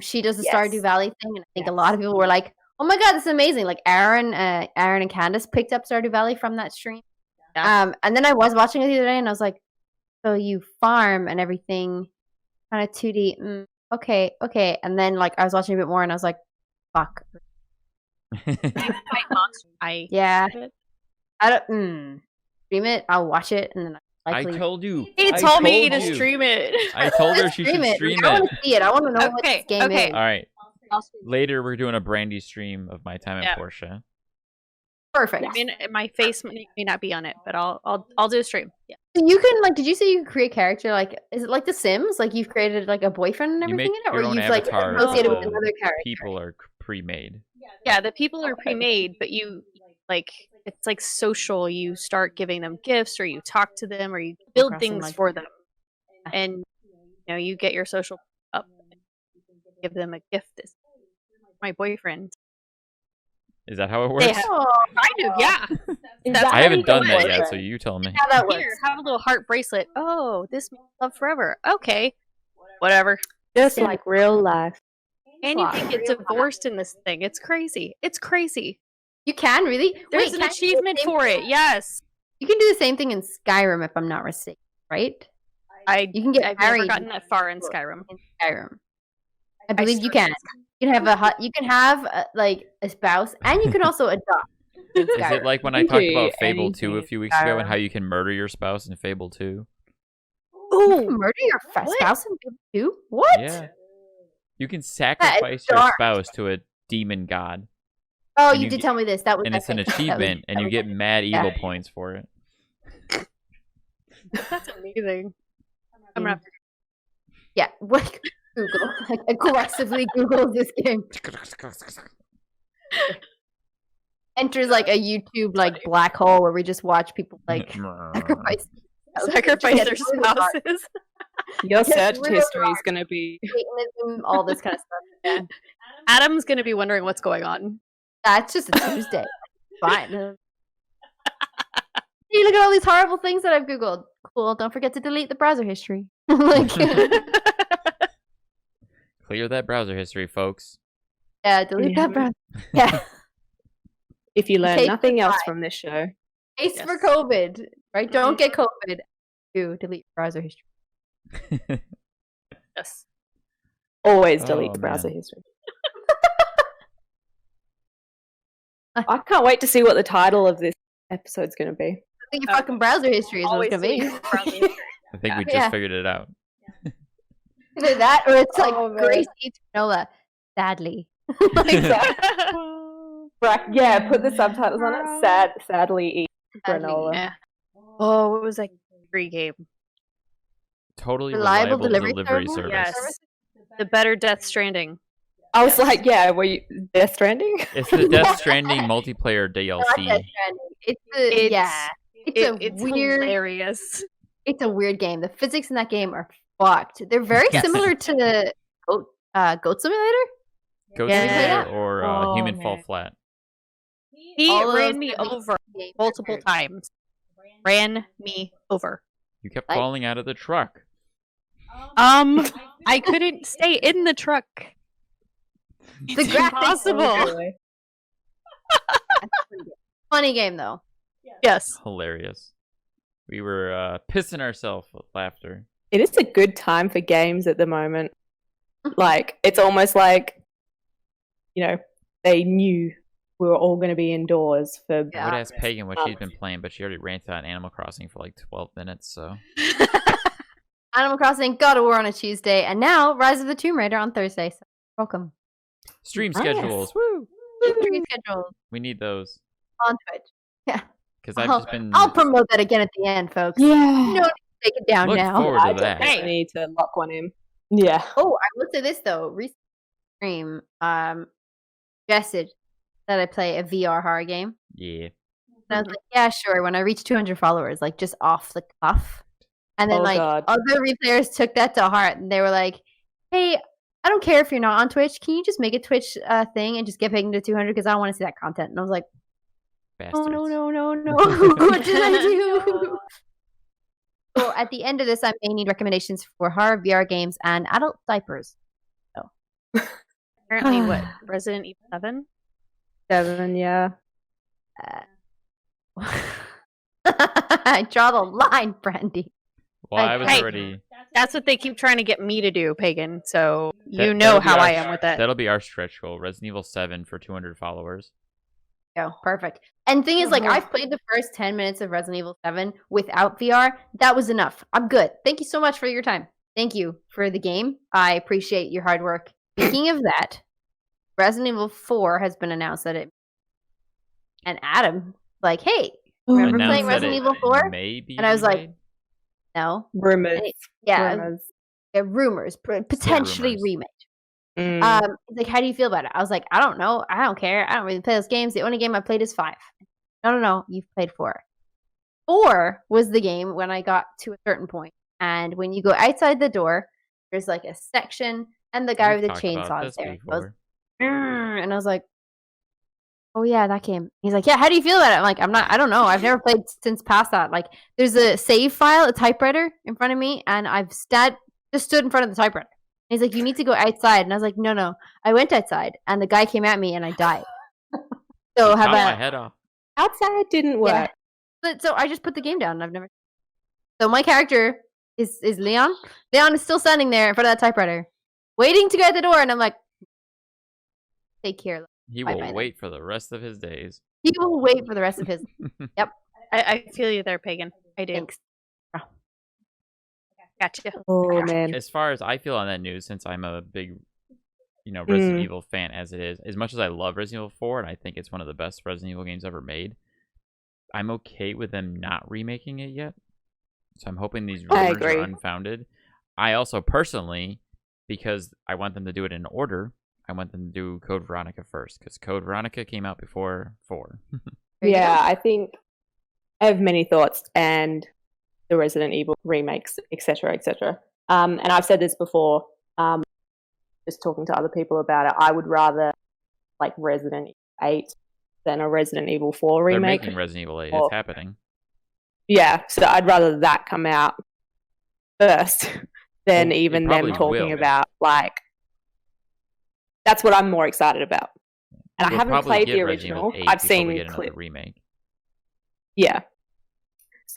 S3: She does the
S4: Yes.
S3: Stardew Valley thing, and I think a lot of people were like, "Oh my god, this is amazing!" Like Aaron and Candace picked up Stardew Valley from that stream.
S1: Yeah.
S3: And then I was watching it the other day, and I was like, "So you farm and everything, kind of 2D? Okay." And then like I was watching a bit more, and I was like, "Fuck,
S1: I
S3: yeah." I don't stream it. I'll watch it, and then
S2: I
S3: likely
S2: told you.
S1: he
S2: I
S1: told me to
S2: you.
S1: stream it.
S2: I told her she should
S3: stream it.
S2: stream
S3: I
S2: it.
S3: want to see it. I want to know what
S1: Okay,
S3: this game
S1: okay.
S3: is.
S2: All right.
S1: I'll stream it.
S2: Later, we're doing a Brandy stream of my time in
S1: Yeah.
S2: Porsche.
S3: Perfect.
S1: I mean, my face may not be on it, but I'll do a stream. Yeah.
S3: So you can like, did you say you can create character? Like, is it like The Sims? Like you've created like a boyfriend and
S2: You
S3: everything
S2: make
S3: in it, or
S2: your own
S3: you've like
S2: avatar.
S3: associated with
S2: so
S3: another character?
S2: people are pre-made.
S1: Yeah, the people are pre-made, but you like it's like social. You start giving them gifts, or you talk to them, or you build
S3: Across them,
S1: things
S3: like-
S1: for them, and you get your social up. And give them a gift. This my boyfriend.
S2: Is that how it works?
S1: They have, kind of, yeah. That's
S2: I
S1: how
S2: haven't
S1: you
S2: done
S1: do
S2: that
S1: it.
S2: yet, so you tell me.
S3: How that works?
S1: Here, have a little heart bracelet. Oh, this means love forever. Okay, whatever.
S4: Just like real life.
S1: And you can get divorced in this thing. It's crazy. It's crazy.
S3: You can really.
S1: There's
S3: Wait,
S1: an
S3: can you do the
S1: achievement
S3: same
S1: for
S3: thing?
S1: it. Yes.
S3: You can do the same thing in Skyrim, if I'm not mistaken, right?
S1: You
S3: can get
S1: I've never
S3: married
S1: gotten that far in Skyrim.
S3: in Skyrim. I believe you can. You can have like a spouse, and you can also adopt. In
S2: Is
S3: Skyrim.
S2: it like when I
S4: You
S2: talked
S4: do
S2: about Fable 2 a
S4: anything
S2: few
S4: in
S2: weeks ago and
S4: Skyrim.
S2: how you can murder your spouse in Fable 2?
S3: You can murder your
S1: What?
S3: spouse in Fable 2? What?
S2: Yeah. You can sacrifice your
S3: dark.
S2: spouse to a demon god,
S3: Oh,
S2: And
S3: you
S2: you
S3: did
S2: get-
S3: tell me this. That was
S2: and it's an
S3: epic. That was-
S2: achievement, and
S3: that
S2: you
S3: was
S2: get
S3: epic.
S2: mad
S3: Yeah.
S2: evil points for it.
S1: That's amazing. I'm gonna have to
S3: Yeah, like Google, like aggressively Google this game. Enters like a YouTube like black hole where we just watch people like sacrifice
S1: sacrifice their
S3: It's really hard.
S1: spouses.
S4: Your
S3: It's
S4: search
S3: really
S4: history is going to be.
S3: Satanism, all this kind of stuff.
S1: Adam's gonna be wondering what's going on.
S3: That's just a Tuesday. Fine. Hey, look at all these horrible things that I've Googled. Cool. Don't forget to delete the browser history. Like,
S2: Clear that browser history, folks.
S3: yeah, delete
S4: Yeah.
S3: that browser. Yeah.
S4: If you learn
S3: Take
S4: nothing
S3: the
S4: else
S3: time.
S4: from this show,
S3: Case for
S1: Yes.
S3: COVID. Right? Don't get COVID. To delete your browser history.
S1: Yes.
S4: Always
S2: Oh,
S4: delete the browser
S2: man.
S4: history. I can't wait to see what the title of this episode's going to be.
S3: I think your fucking browser history is what it's
S1: Always
S3: gonna be.
S1: browser history.
S2: I think we just
S3: Yeah.
S2: figured it out.
S3: Either that or it's like
S4: Oh, man.
S3: Grace eats granola. Sadly.
S4: Yeah, put the subtitles on it. Sadly eat granola.
S1: Yeah. Oh, what was that free game?
S2: Totally
S3: Reliable
S2: reliable
S3: delivery
S2: delivery
S3: service?
S2: service.
S1: Yes. The better Death Stranding.
S4: I was like, yeah, were you Death Stranding?
S2: It's the Death Stranding multiplayer
S3: Not
S2: DLC.
S3: Death Stranding. It's weird.
S1: Hilarious.
S3: It's a weird game. The physics in that game are fucked. They're very
S1: Yes.
S3: similar to Goat Simulator.
S2: Goat
S1: Yeah.
S2: Simulator or
S4: Oh,
S2: Human Fall
S4: man.
S2: Flat.
S1: He
S3: All of
S1: ran
S3: those
S1: me
S3: physics
S1: over
S3: games are
S1: multiple
S3: weird.
S1: times. Ran me over.
S2: You kept
S3: Like-
S2: falling out of the truck.
S1: I couldn't stay in the truck.
S3: The
S1: It's
S3: graphics-
S1: impossible.
S3: Funny game though.
S1: Yes.
S2: Hilarious. We were pissing ourselves with laughter.
S4: It is a good time for games at the moment. Like, it's almost like, they knew we were all going to be indoors for...
S3: Yeah.
S2: I would ask Pagan what she's been playing, but she already ranted on Animal Crossing for like 12 minutes, so...
S3: Animal Crossing, God of War on a Tuesday, and now Rise of the Tomb Raider on Thursday. So welcome.
S2: Stream
S4: Nice.
S2: schedules. Woo!
S3: Stream schedule
S2: We need those.
S3: on Twitch.
S2: Because I've
S3: I'll,
S2: just been...
S3: I'll promote that again at the end, folks.
S4: Yeah.
S3: You don't need to take it down
S2: Look
S3: now.
S2: forward
S4: I
S2: to that.
S4: definitely need to lock one in. Yeah.
S3: Oh, I will say this though. Recent stream suggested that I play a VR horror game.
S2: Yeah.
S3: And I was like, yeah, sure. When I reach 200 followers, like just off the cuff. And then
S4: Oh,
S3: like
S4: God.
S3: other replayers took that to heart and they were like, hey, I don't care if you're not on Twitch. Can you just make a Twitch thing and just get Pagan to 200 because I don't want to see that content. And I was like,
S2: Bastards.
S3: no. What did I do? So at the end of this, I may need recommendations for horror VR games and adult diapers.
S1: Apparently, what? Resident Evil 7?
S4: 7, yeah.
S3: I draw the line, Brandy.
S2: Well, I was
S1: Hey.
S2: already...
S1: That's what they keep trying to get me to do, Pagan. So you
S2: That-
S1: know
S2: that'll be
S1: how
S2: our-
S1: I am with it.
S2: That'll be our stretch goal. Resident Evil 7 for 200 followers.
S3: Oh, perfect. And thing is, like, I've played the first 10 minutes of Resident Evil 7 without VR. That was enough. I'm good. Thank you so much for your time. Thank you for the game. I appreciate your hard work. Speaking of that, Resident Evil 4 has been announced that it. And Adam, like, hey, remember
S2: Announced
S3: playing
S2: that
S3: Resident
S2: it
S3: Evil 4?
S2: may be
S3: And I was like,
S2: remade?
S3: no.
S4: Rumors.
S3: Yeah,
S4: Rumors.
S3: rumors, potentially
S2: rumors.
S3: remake.
S4: Mm.
S3: He's like, how do you feel about it? I was like, I don't know. I don't care. I don't really play those games. The only game I played is 5. No. You've played 4. 4 was the game when I got to a certain point. And when you go outside the door, there's like a section, and the guy
S2: We've
S3: with the
S2: talked about
S3: chainsaw
S2: this
S3: is there. He goes,
S2: before.
S3: and I was like, oh yeah, that game. He's like, yeah, how do you feel about it? I'm like, I don't know. I've never played since past that. Like, there's a save file, a typewriter in front of me, and I've just stood in front of the typewriter. He's like, you need to go outside. And I was like, no. I went outside, and the guy came at me, and I died. So
S2: Chop
S3: have
S2: my
S3: a
S2: head off.
S4: Outside didn't work.
S3: Yeah. But so I just put the game down, and I've never. So my character is Leon. Leon is still standing there in front of that typewriter, waiting to go out the door, and I'm like, take care.
S2: He
S3: Bye-bye
S2: will
S3: then.
S2: wait for the rest of his days.
S3: He will wait for the rest of his.
S1: I feel you there, Pagan. I do.
S3: Thanks.
S1: Gotcha.
S4: Oh, man.
S2: As far as I feel on that news, since I'm a big, Resident
S4: Mm.
S2: Evil fan as it is, as much as I love Resident Evil 4, and I think it's one of the best Resident Evil games ever made, I'm okay with them not remaking it yet. So I'm hoping these
S4: I
S2: rumors
S4: agree.
S2: are unfounded. I also personally, because I want them to do it in order, I want them to do Code Veronica first, because Code Veronica came out before 4.
S3: There you
S4: Yeah,
S3: go.
S4: I think I have many thoughts, and the Resident Evil remakes, etc., etc. And I've said this before, just talking to other people about it. I would rather like Resident Evil 8 than a Resident Evil 4
S2: They're
S4: remake.
S2: making Resident Evil 8.
S4: Or-
S2: It's happening.
S4: Yeah, so I'd rather that come out first than
S2: Well, it
S4: even them
S2: probably
S4: talking
S2: will.
S4: about like. That's what I'm more excited about. And I
S2: We'll
S4: haven't
S2: probably
S4: played
S2: get
S4: the
S2: Resident Evil
S4: original.
S2: 8
S4: I've
S2: before we
S4: seen
S2: get another
S4: clips.
S2: remake.
S4: Yeah.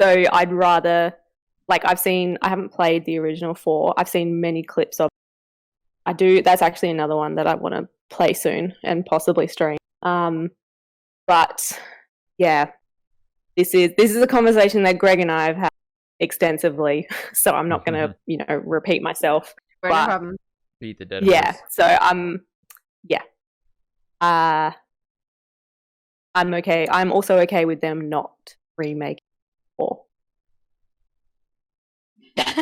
S4: So I'd rather, like, I haven't played the original 4. I've seen many clips of it. That's actually another one that I want to play soon and possibly stream. But yeah, this is a conversation that Greg and I have had extensively, so I'm not going to, repeat myself.
S3: No problem.
S2: Beat the dead
S4: Yeah,
S2: horse.
S4: so I'm okay. I'm also okay with them not remaking 4.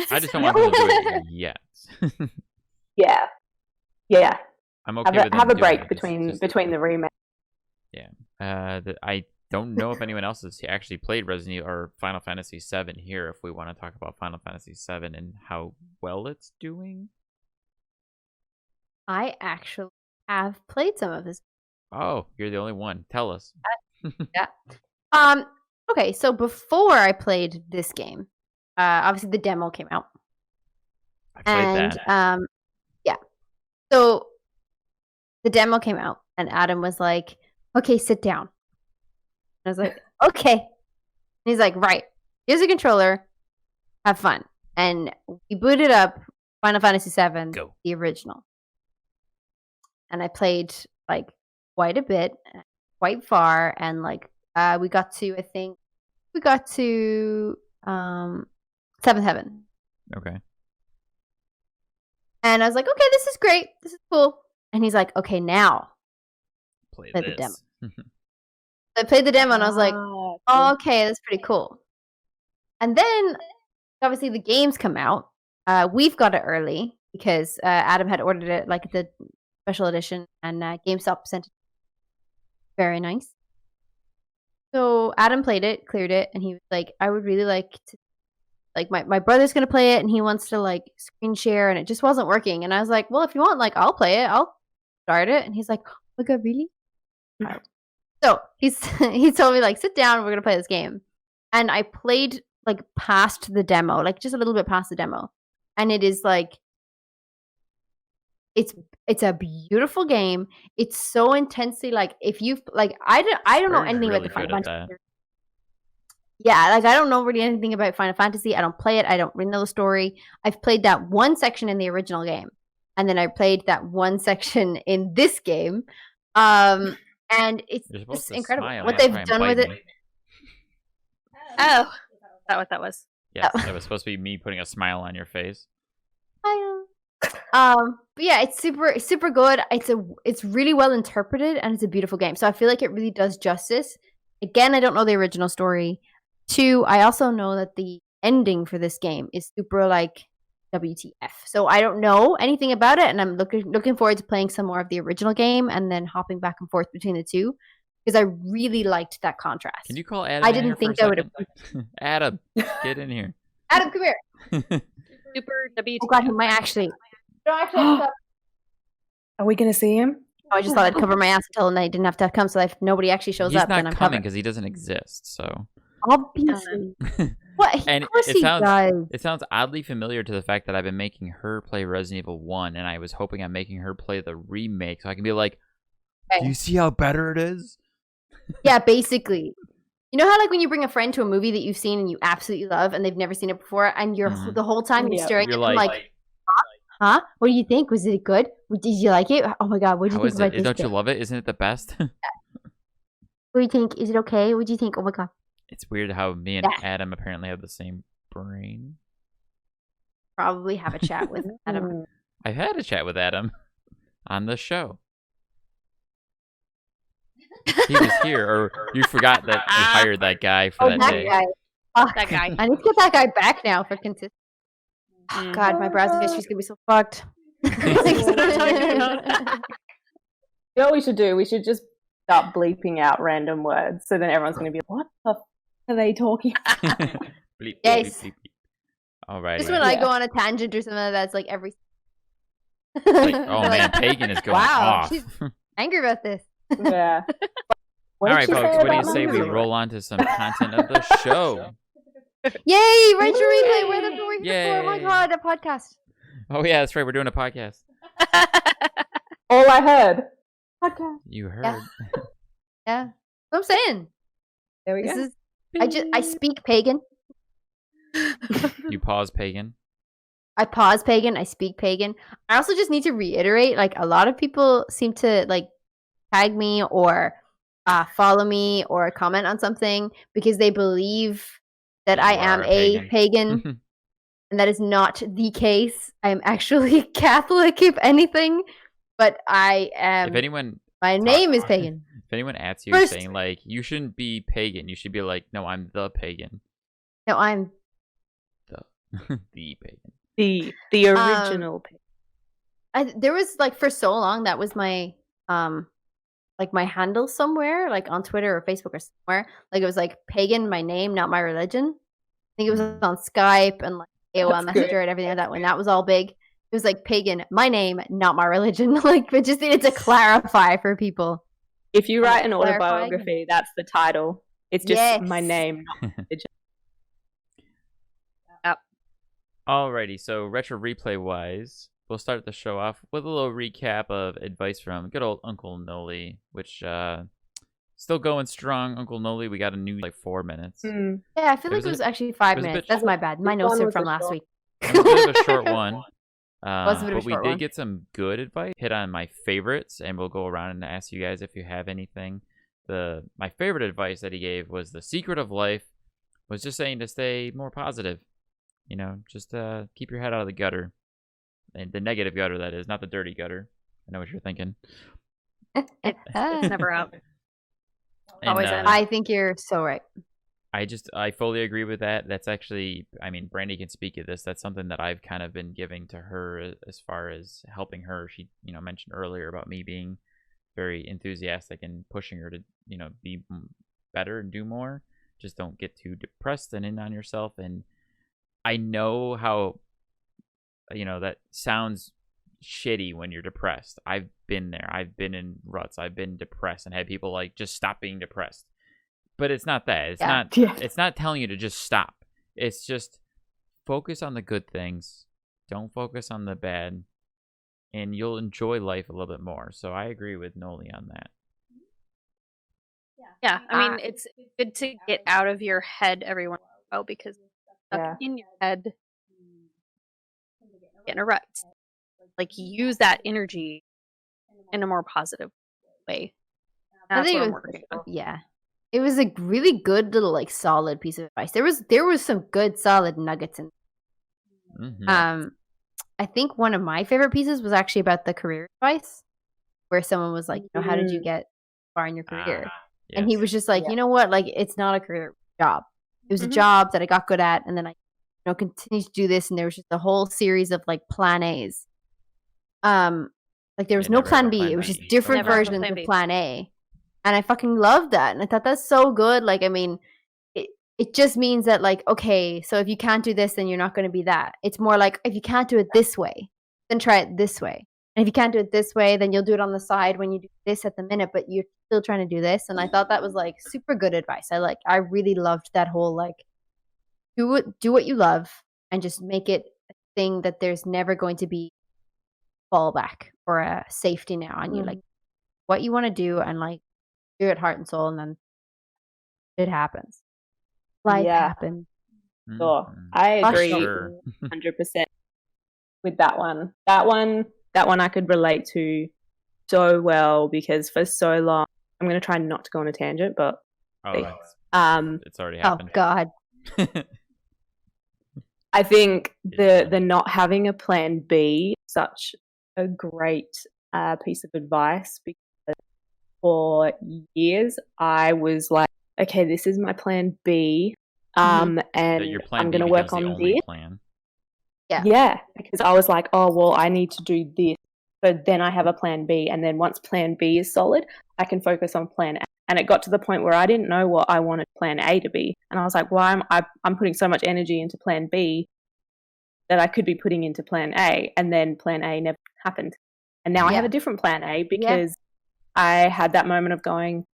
S2: I just don't want them to do it yet.
S4: Yeah.
S2: I'm okay with them
S4: have a
S2: doing
S4: break
S2: it,
S4: between the remake.
S2: Yeah. I don't know if anyone else has actually played Resident Evil or Final Fantasy VII here. If we want to talk about Final Fantasy VII and how well it's doing.
S3: I actually have played some of this.
S2: Oh, you're the only one. Tell us.
S3: Yeah. Okay, so before I played this game, obviously the demo came out.
S2: I played that.
S3: Yeah. So the demo came out and Adam was like, "Okay, sit down." I was like, "Okay." And he's like, "Right. Here's a controller. Have fun." And we booted up Final Fantasy VII,
S2: Go.
S3: the original. And I played like quite a bit, quite far, and like we got to Seventh Heaven.
S2: Okay.
S3: And I was like, "Okay, this is great. This is cool." And he's like, "Okay, now
S2: Play
S3: the
S2: this.
S3: demo." So I played the demo and I was like,
S4: Cool.
S3: "Oh, okay, that's pretty cool." And then obviously the games come out. We've got it early because Adam had ordered it like the special edition, and GameStop sent it. Very nice. So Adam played it, cleared it, and he was like, "I would really like to, like my brother's gonna play it, and he wants to like screen share, and it just wasn't working." And I was like, "Well, if you want, like I'll play it. I'll start it." And he's like, "Oh my god, really?" So he told me like, "Sit down, we're gonna play this game." And I played like past the demo, like just a little bit past the demo, and it is like it's a beautiful game. It's so intensely like if you've like I don't know
S2: Square's
S3: anything
S2: really
S3: about the
S2: good
S3: Final
S2: at
S3: Fantasy.
S2: that.
S3: Yeah, like I don't know really anything about Final Fantasy. I don't play it. I don't really know the story. I've played that one section in the original game, and then I played that one section in this game. And it's
S2: You're supposed
S3: just
S2: to
S3: incredible
S2: smile,
S3: what
S2: not try
S3: they've
S2: and
S3: done with
S2: bite
S3: it.
S2: me.
S1: Oh, is that what that was?
S2: Yes, that was supposed to be me putting a smile on your face.
S3: But yeah, it's super good. It's really well interpreted and it's a beautiful game. So I feel like it really does justice. Again, I don't know the original story. 2, I also know that the ending for this game is super like WTF. So I don't know anything about it, and I'm looking forward to playing some more of the original game and then hopping back and forth between the two because I really liked that contrast.
S2: Can you call Adam?
S3: I
S2: in
S3: didn't
S2: here
S3: think
S2: for a
S3: I would have.
S2: second? Adam, get in here.
S3: Adam, come here.
S1: Super WTF.
S3: Oh god, he might actually.
S4: Are we going to see him?
S3: I just thought I'd cover my ass until they didn't have to come. So if nobody actually shows
S2: He's
S3: up, then
S2: not
S3: I'm
S2: coming
S3: covered.
S2: because he doesn't exist. So.
S3: Obviously. What?
S2: And
S3: of course
S2: it
S3: he
S2: sounds
S3: does.
S2: it sounds oddly familiar to the fact that I've been making her play Resident Evil 1, and I was hoping I'm making her play the remake so I can be like,
S3: Okay.
S2: do you see how better it is?
S3: Yeah, basically. You know how like when you bring a friend to a movie that you've seen and you absolutely love and they've never seen it before, and you're
S2: Mhm.
S3: the whole time you're
S4: Yeah.
S3: staring
S2: You're
S3: at them like, huh? What do you think? Was it good? Did you like it? Oh my god, what do you
S2: How
S3: think
S2: is
S3: about
S2: it?
S3: this?
S2: Don't you
S3: bit?
S2: love it? Isn't it the best?
S3: What do you think? Is it okay? What do you think? Oh my god.
S2: It's weird how me and
S3: Yeah.
S2: Adam apparently have the same brain.
S3: Probably have a chat with Adam.
S2: I've had a chat with Adam on the show. He was here, or you forgot that we hired that guy for
S3: Oh,
S2: that
S3: that
S2: day.
S3: guy. Fuck.
S1: That guy.
S3: I need to get that guy back now for consistency.
S1: Mm.
S3: God, my browser history's gonna be so fucked.
S4: You know what we should do? We should just start bleeping out random words so then everyone's going to be like, what the f- are they talking about?
S2: Bleep, bleep,
S3: Yes.
S2: bleep, bleep. Alrighty.
S3: Just when I go on a tangent or something that's like every.
S2: Like, oh man, Pagan is going
S3: Wow,
S2: off.
S3: she's angry about this.
S4: Yeah. What
S2: All
S4: did
S2: right,
S4: she
S2: folks.
S4: say
S2: What do you
S4: about
S2: say we
S4: Monday?
S2: roll on to some content of the show?
S3: Yay! Retro replay. Where the we're here for? Oh my
S2: Yay.
S3: god, a podcast.
S2: Oh yeah, that's right. We're doing a podcast.
S4: All I heard. Podcast.
S2: You heard.
S3: Yeah. Yeah, that's what I'm saying.
S4: There we
S3: This
S4: go.
S3: is. I speak pagan.
S2: You pause pagan.
S3: I pause pagan, I speak pagan. I also just need to reiterate, like, a lot of people seem to like tag me or follow me or comment on something because they believe that I
S2: You
S3: am
S2: are a
S3: a
S2: pagan.
S3: pagan, and that is not the case. I am actually Catholic, if anything, but I am.
S2: If anyone,
S3: My name is pagan.
S2: if anyone asks you
S3: First-
S2: saying like you shouldn't be pagan, you should be like, no, I'm the pagan.
S3: No, I'm.
S2: The pagan.
S4: The original.
S3: There was like for so long that was my like my handle somewhere, like on Twitter or Facebook or somewhere. Like it was like pagan, my name, not my religion. I think it was on Skype and like AOL
S4: That's
S3: Messenger
S4: good.
S3: and everything like that when that was all big. It was like pagan, my name, not my religion. Like, but just needed to clarify for people.
S4: If you write an
S3: Clarifying.
S4: autobiography, that's the title. It's just
S3: Yes.
S4: my name.
S2: Alrighty, so retro replay wise, we'll start the show off with a little recap of advice from good old Uncle Knoly, which still going strong. Uncle Knoly, we got a new like 4 minutes.
S3: Yeah, I feel like it was actually 5
S2: it was a
S3: minutes.
S2: bit
S3: That's my bad. My
S4: This
S3: notes
S4: one
S3: are
S4: was
S3: from
S4: a
S3: last
S4: short-
S3: week.
S2: It was a bit of a short one.
S3: Was a bit of a
S2: But we
S3: short
S2: did
S3: one.
S2: get some good advice. Hit on my favorites, and we'll go around and ask you guys if you have anything. My favorite advice that he gave was the secret of life was just saying to stay more positive. You know, just keep your head out of the gutter, and the negative gutter, that is, not the dirty gutter. I know what you're thinking.
S1: It's never out.
S2: And,
S1: Always ends.
S3: I think you're so right.
S2: I fully agree with that. That's actually, I mean, Brandy can speak to this. That's something that I've kind of been giving to her as far as helping her. She, mentioned earlier about me being very enthusiastic and pushing her to, be better and do more. Just don't get too depressed and in on yourself. And I know how, that sounds shitty when you're depressed. I've been there. I've been in ruts. I've been depressed and had people like, just stop being depressed. But it's not that. It's not telling you to just stop. It's just focus on the good things. Don't focus on the bad. And you'll enjoy life a little bit more. So I agree with Knoly on that.
S1: Yeah, I mean, it's good to get out of your head every once in a while because stuck in your head, get in a rut. Like, use that energy in a more positive way.
S3: I think it was, yeah. It was a really good little like solid piece of advice. There was some good solid nuggets in.
S2: Mm-hmm.
S3: I think one of my favorite pieces was actually about the career advice, where someone was like, how did you get far in your career?
S2: Yes.
S3: And he was just like, you know what? Like, it's not a career job. It was a job that I got good at, and then I, continued to do this. And there was just a whole series of like plan A's. Like there was no plan B. It was just different versions of plan A. And I fucking loved that. And I thought that's so good. Like, I mean, it just means that like, okay, so if you can't do this, then you're not going to be that. It's more like, if you can't do it this way, then try it this way. And if you can't do it this way, then you'll do it on the side when you do this at the minute, but you're still trying to do this. And I thought that was like super good advice. I really loved that whole like, do what you love and just make it a thing that there's never going to be fallback or a safety net on you. Like what you want to do and like do it heart and soul, and then it happens. Life happens.
S4: Sure. I agree 100% with that one. That one I could relate to so well because for so long, I'm going to try not to go on a tangent, but
S2: it's already happened.
S3: Oh God.
S4: I think the not having a plan B is such a great piece of advice because for years I was like, okay, this is my plan B, and I'm going to work on this.
S2: Plan.
S4: Yeah, because I was like, oh, well, I need to do this. So then I have a plan B. And then once plan B is solid, I can focus on plan A. And it got to the point where I didn't know what I wanted plan A to be. And I was like, well, I'm putting so much energy into plan B that I could be putting into plan A. And then plan A never happened. And now I have a different plan A because I had that moment of going,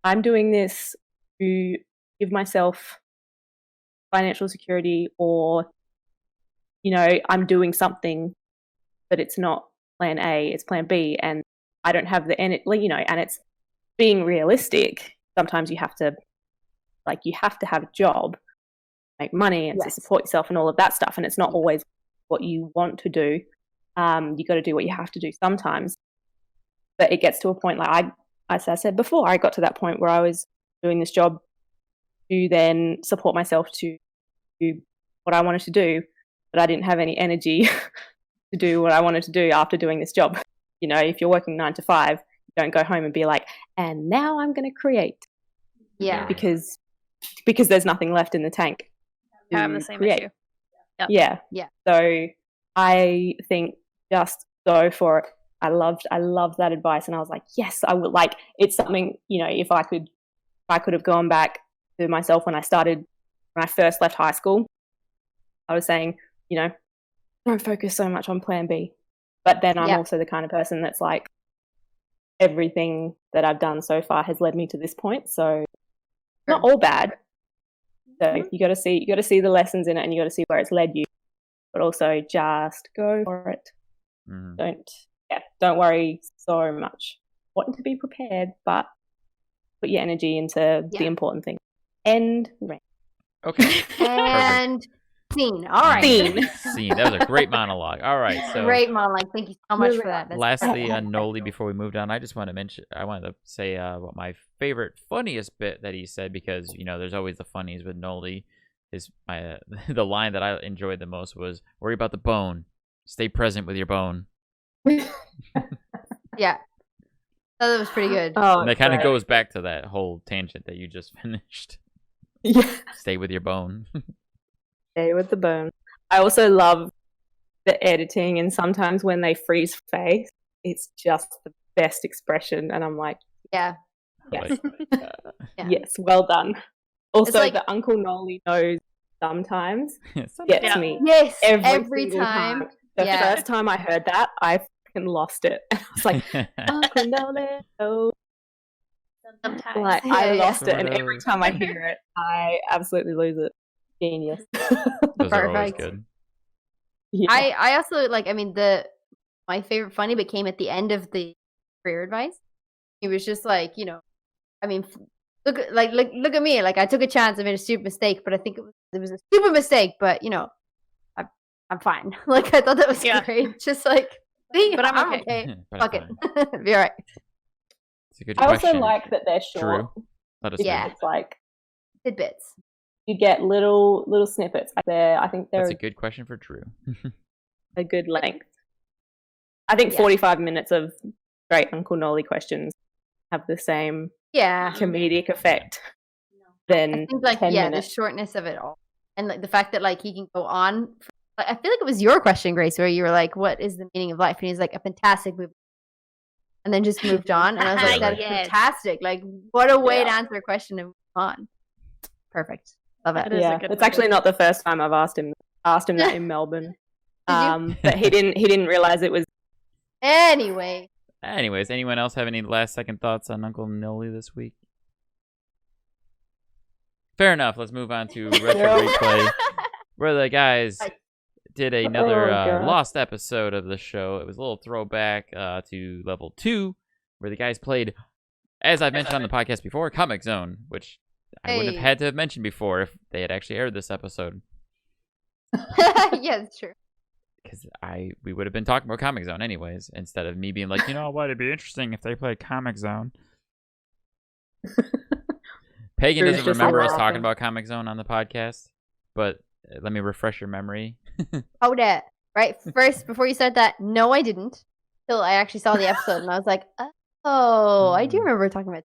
S4: I'm doing this to give myself financial security, or I'm doing something, but it's not plan A, it's plan B, and I don't have the and it's being realistic. Sometimes you have to have a job, make money and to support yourself and all of that stuff. And it's not always what you want to do. You got to do what you have to do sometimes. But it gets to a point, like as I said before, I got to that point where I was doing this job to then support myself to do what I wanted to do, but I didn't have any energy to do what I wanted to do after doing this job. You know, if you're working 9 to 5, you don't go home and be like, and now I'm going to create.
S3: Yeah.
S4: Because there's nothing left in the tank.
S1: I have the same issue. Yep.
S4: Yeah.
S3: Yeah.
S4: So I think just go for it. I loved that advice, and I was like, yes, I would. Like, it's something, you know, if I could have gone back to myself when I first left high school, I was saying, you know, don't focus so much on plan B. But then I'm also the kind of person that's like, everything that I've done so far has led me to this point. So not all bad. So you got to see the lessons in it, and you got to see where it's led you. But also just go for it. Don't worry so much. Want to be prepared, but put your energy into the important thing. End rant.
S2: Okay.
S3: And scene. All right.
S2: Scene. That was a great monologue. All right. So
S3: great monologue. Thank you so much for that.
S2: Lastly, Knoly, before we moved on, I wanted to say what my favorite, funniest bit that he said, because, you know, there's always the funnies with Knoly. The line that I enjoyed the most was, worry about the bone. Stay present with your bone.
S3: Yeah. That was pretty good.
S2: Oh, and that kind of goes back to that whole tangent that you just finished.
S4: Yeah.
S2: Stay with your bone.
S4: Stay with the bone. I also love the editing, and sometimes when they freeze face, it's just the best expression, and I'm like,
S3: yes,
S4: yes, well done. Also, like, the Uncle Knoly knows sometimes gets me.
S3: Yes, every time.
S4: The first time I heard that, I fucking lost it. I was like, Uncle Knoly, oh.
S1: Sometimes.
S4: Like, I lost it, and every time I hear it, I absolutely lose it. Genius.
S2: Those are always good.
S3: Yeah. I also like, I mean, my favorite funny but came at the end of the career advice. He was just like, you know, I mean, look at me. Like, I took a chance. I made a stupid mistake, but I think it was a stupid mistake. But, you know, I'm fine. Like, I thought that was great. Just like, see, but I'm okay. Fuck it. Be all right.
S2: It's a good
S4: I
S2: question.
S4: also like that they're short.
S2: True.
S4: It's like
S3: tidbits.
S4: You get little snippets. I think
S2: that's a good question for Drew.
S4: A good length. I think 45 minutes of straight Uncle Knoly questions have the same comedic effect than
S3: I think, like,
S4: 10 minutes.
S3: The shortness of it all, and like the fact that like he can go on. I feel like it was your question, Grace, where you were like, "What is the meaning of life?" And he's like, "A fantastic movie," and then just moved on. And I was like, "That's fantastic! Like, what a way to answer a question and move on." Perfect. Love it.
S4: It's actually not the first time I've asked him that in Melbourne. But he didn't realize it was.
S2: Anyways, anyone else have any last second thoughts on Uncle Knoly this week? Fair enough. Let's move on to Retro Replay, where the guys did another lost episode of the show. It was a little throwback to level 2, where the guys played, as I've mentioned on the podcast before, Comic Zone, which I wouldn't have had to have mentioned before if they had actually aired this episode.
S3: Yeah, it's true.
S2: Because we would have been talking about Comic Zone anyways, instead of me being like, you know what, it'd be interesting if they played Comic Zone. Pagan doesn't remember us talking about Comic Zone on the podcast, but let me refresh your memory.
S3: Hold it. Right, first, before you said that, no, I didn't. Till I actually saw the episode, and I was like, oh, I do remember talking about it.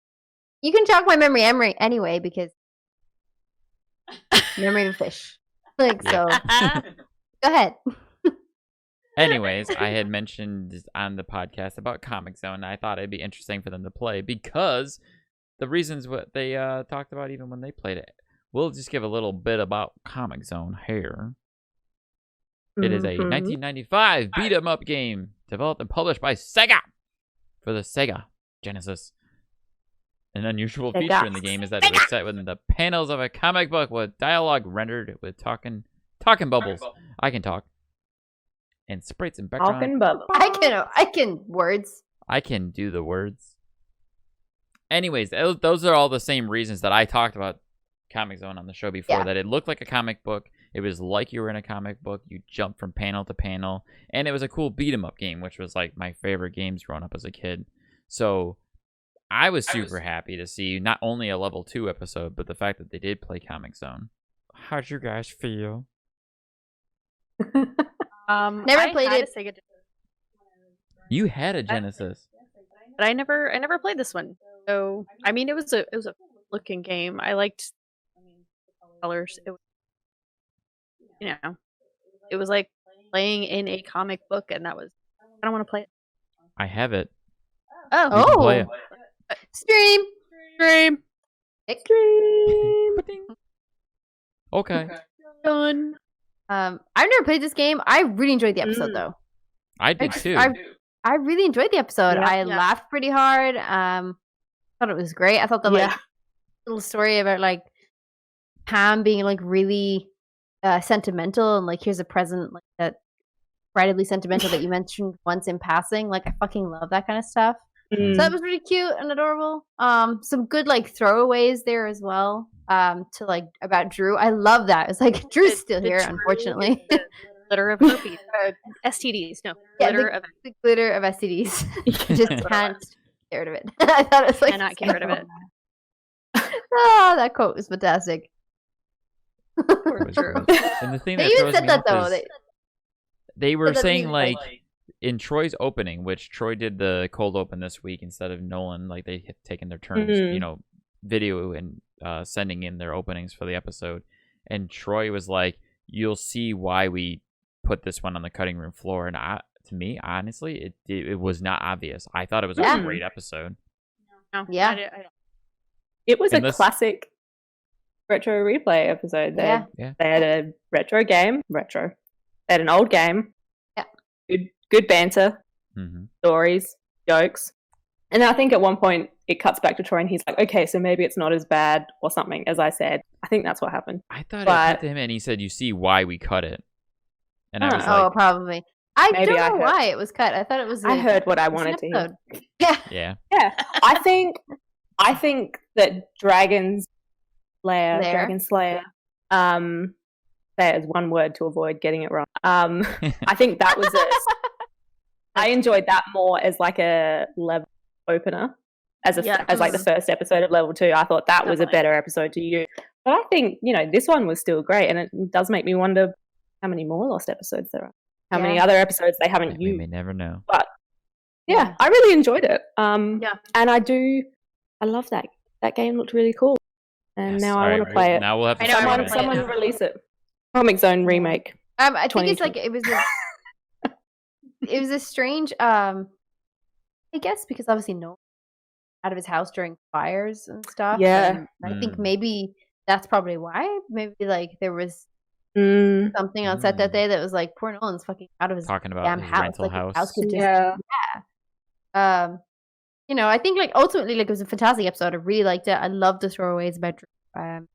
S3: You can jog my memory anyway, because memory of fish. Like, so, go ahead.
S2: Anyways, I had mentioned on the podcast about Comic Zone, and I thought it'd be interesting for them to play because the reasons what they talked about even when they played it. We'll just give a little bit about Comic Zone here. It is a 1995 beat-em-up game developed and published by Sega for the Sega Genesis. An unusual feature in the game is that it was set within the panels of a comic book with dialogue rendered with talking bubbles. I can talk. And sprites and background.
S4: Talking bubbles.
S3: I can words.
S2: I can do the words. Anyways, those are all the same reasons that I talked about Comic Zone on the show before,
S3: Yeah.
S2: that it looked like a comic book. It was like you were in a comic book. You jumped from panel to panel, and it was a cool beat 'em up game, which was like my favorite games growing up as a kid. So I was super happy to see not only a level 2 episode, but the fact that they did play Comic Zone. How'd you guys feel?
S3: Never played
S1: had
S3: it.
S1: a Sega Genesis,
S2: You had a Genesis.
S1: but I never played this one. So I mean, it was a looking game. I liked the colors. It was, it was like playing in a comic book, and that was. I don't want to play it.
S2: I have it.
S1: Oh,
S2: You can play it.
S3: Stream.
S1: stream
S2: Okay.
S1: done.
S3: I've never played this game. I really enjoyed the episode though.
S2: I did too.
S3: I really enjoyed the episode.
S4: Yeah.
S3: I laughed pretty hard. Thought it was great. I thought the like little story about like Pam being like really sentimental and like here's a present like that incredibly sentimental that you mentioned once in passing. Like I fucking love that kind of stuff. So that was really cute and adorable. Some good like throwaways there as well. To like about Drew. I love that. It's like Drew's still here, unfortunately.
S1: The glitter of herpes. STDs. No. Glitter of
S3: the glitter of STDs. Just can't get rid of it. I thought it was like
S1: cannot get rid of it.
S3: Oh, that quote was fantastic.
S1: Poor Drew.
S2: And the thing
S3: They
S2: that
S3: even
S2: throws
S3: said
S2: me
S3: that
S2: off
S3: though.
S2: is they were
S3: said that
S2: saying
S3: being,
S2: like in Troy's opening, which Troy did the cold open this week instead of Nolan, like they had taken their turns, video and sending in their openings for the episode. And Troy was like, "You'll see why we put this one on the cutting room floor." And to me, honestly, it was not obvious. I thought it was a great episode.
S1: No,
S3: Yeah.
S1: I don't.
S4: It was
S2: Unless-
S4: a classic retro replay episode. They had a retro game. They had an old game.
S3: Yeah.
S4: Good banter,
S2: Mm-hmm.
S4: stories, jokes. And I think at one point it cuts back to Troy and he's like, okay, so maybe it's not as bad or something as I said. I think that's what happened.
S2: I thought it cut to him and he said, "You see why we cut it." And I was like,
S3: probably. I
S4: Maybe
S3: don't
S4: I
S3: know
S4: heard-
S3: why it was cut. I thought it was.
S4: I heard what I
S3: it's an
S4: wanted to hear.
S3: episode. Yeah.
S2: "Yeah,
S4: Yeah. I think that Dragon Slayer, there's one word to avoid getting it wrong. I think that was I enjoyed that more as like a level opener, as like the first episode of level 2. I thought that was a better episode to use. But I think this one was still great, and it does make me wonder how many more lost episodes there are, how many other episodes they haven't
S2: we
S4: used.
S2: may never know."
S4: But yeah, I really enjoyed it.
S1: Yeah.
S4: And I love that. That game looked really cool, and
S2: Yes.
S4: now
S2: All
S4: I
S2: right,
S4: want to play it.
S2: Now we'll have to
S1: I know, I wanna
S2: stream
S1: play
S2: it.
S1: it
S4: Someone
S1: now.
S4: release it. Comic Zone remake.
S3: I think it's
S4: 2020.
S3: like it was a strange. I guess because obviously no out of his house during fires and stuff.
S4: Yeah.
S3: and I think maybe that's probably why. Maybe like there was
S4: Mm,
S3: something on set that day that was like poor Nolan's fucking out of his
S2: Talking about
S3: damn
S2: his
S3: house.
S2: rental
S3: Like his
S2: house.
S3: house could just
S4: yeah.
S3: I think like ultimately like it was a fantastic episode. I really liked it. I loved the throwaways about the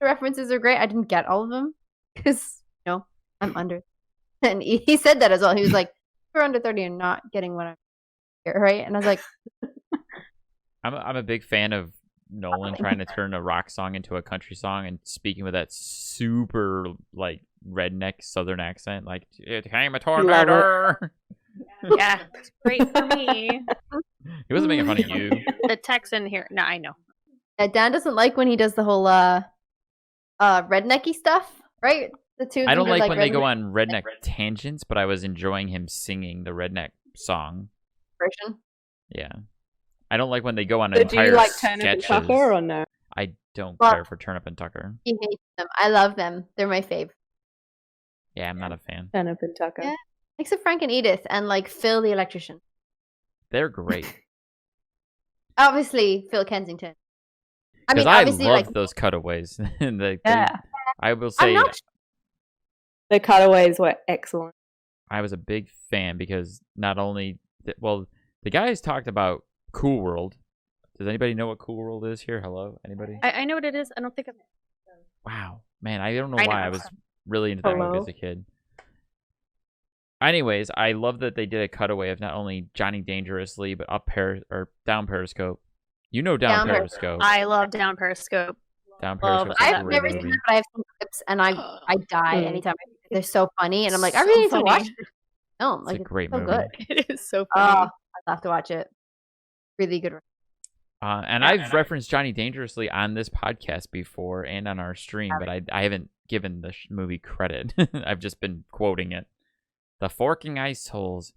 S3: references are great. I didn't get all of them because I'm under, and he said that as well. He was like, "You're under 30 and not getting what I'm here, right?" And I was like,
S2: I'm a big fan of Nolan trying to turn a rock song into a country song and speaking with that super like redneck Southern accent, like "It came a tornado."
S1: Yeah, it's great for me.
S2: He wasn't making fun of you.
S1: The Texan here. No, I know.
S3: Dan doesn't like when he does the whole rednecky stuff, right? The two.
S2: I don't
S3: are,
S2: like when they go
S3: redneck
S2: on redneck tangents, but I was enjoying him singing the redneck song.
S3: version.
S2: Yeah. I don't like when they go on
S4: So do
S2: entire
S4: you like Turnip and
S2: sketches.
S4: Tucker or no?
S2: I don't
S3: Well-
S2: care for Turnip and Tucker.
S3: He hates them. I love them. They're my fave.
S2: Yeah, I'm not a fan.
S4: Turnip and Tucker.
S3: Yeah. Except Frank and Edith and like Phil the electrician.
S2: They're great.
S3: Obviously, Phil Kensington. I
S2: Because
S3: mean,
S2: I
S3: obviously,
S2: love
S3: like
S2: those cutaways.
S4: Yeah.
S2: I will
S3: I'm
S2: say
S3: not.
S4: The cutaways were excellent.
S2: I was a big fan because not only the guys talked about Cool World. Does anybody know what Cool World is here? Hello, anybody?
S1: I know what it is. I don't think I've.
S2: Wow, man, I don't know
S1: I
S2: why
S1: know.
S2: I was really into that movie
S4: Hello?
S2: as a kid. Anyways, I love that they did a cutaway of not only Johnny Dangerously, but down Periscope. You know down
S3: Down
S2: Periscope.
S1: I love Down Periscope.
S2: Down
S1: Love
S2: Periscope's
S1: that
S2: a
S3: I've
S2: great
S3: never seen
S2: movie.
S3: it, but I have seen clips, and I die
S4: Mm.
S3: anytime. They're so funny, and I'm like, I
S1: So
S3: really need to watch
S1: funny.
S3: this film.
S2: It's
S3: Like,
S2: a great
S3: so
S2: movie.
S3: good.
S1: It is so
S3: Oh,
S1: funny.
S3: I have to watch it. Really good.
S2: And I've referenced Johnny Dangerously on this podcast before and on our stream, but I haven't given the movie credit. I've just been quoting it. The Forking Ice Holes.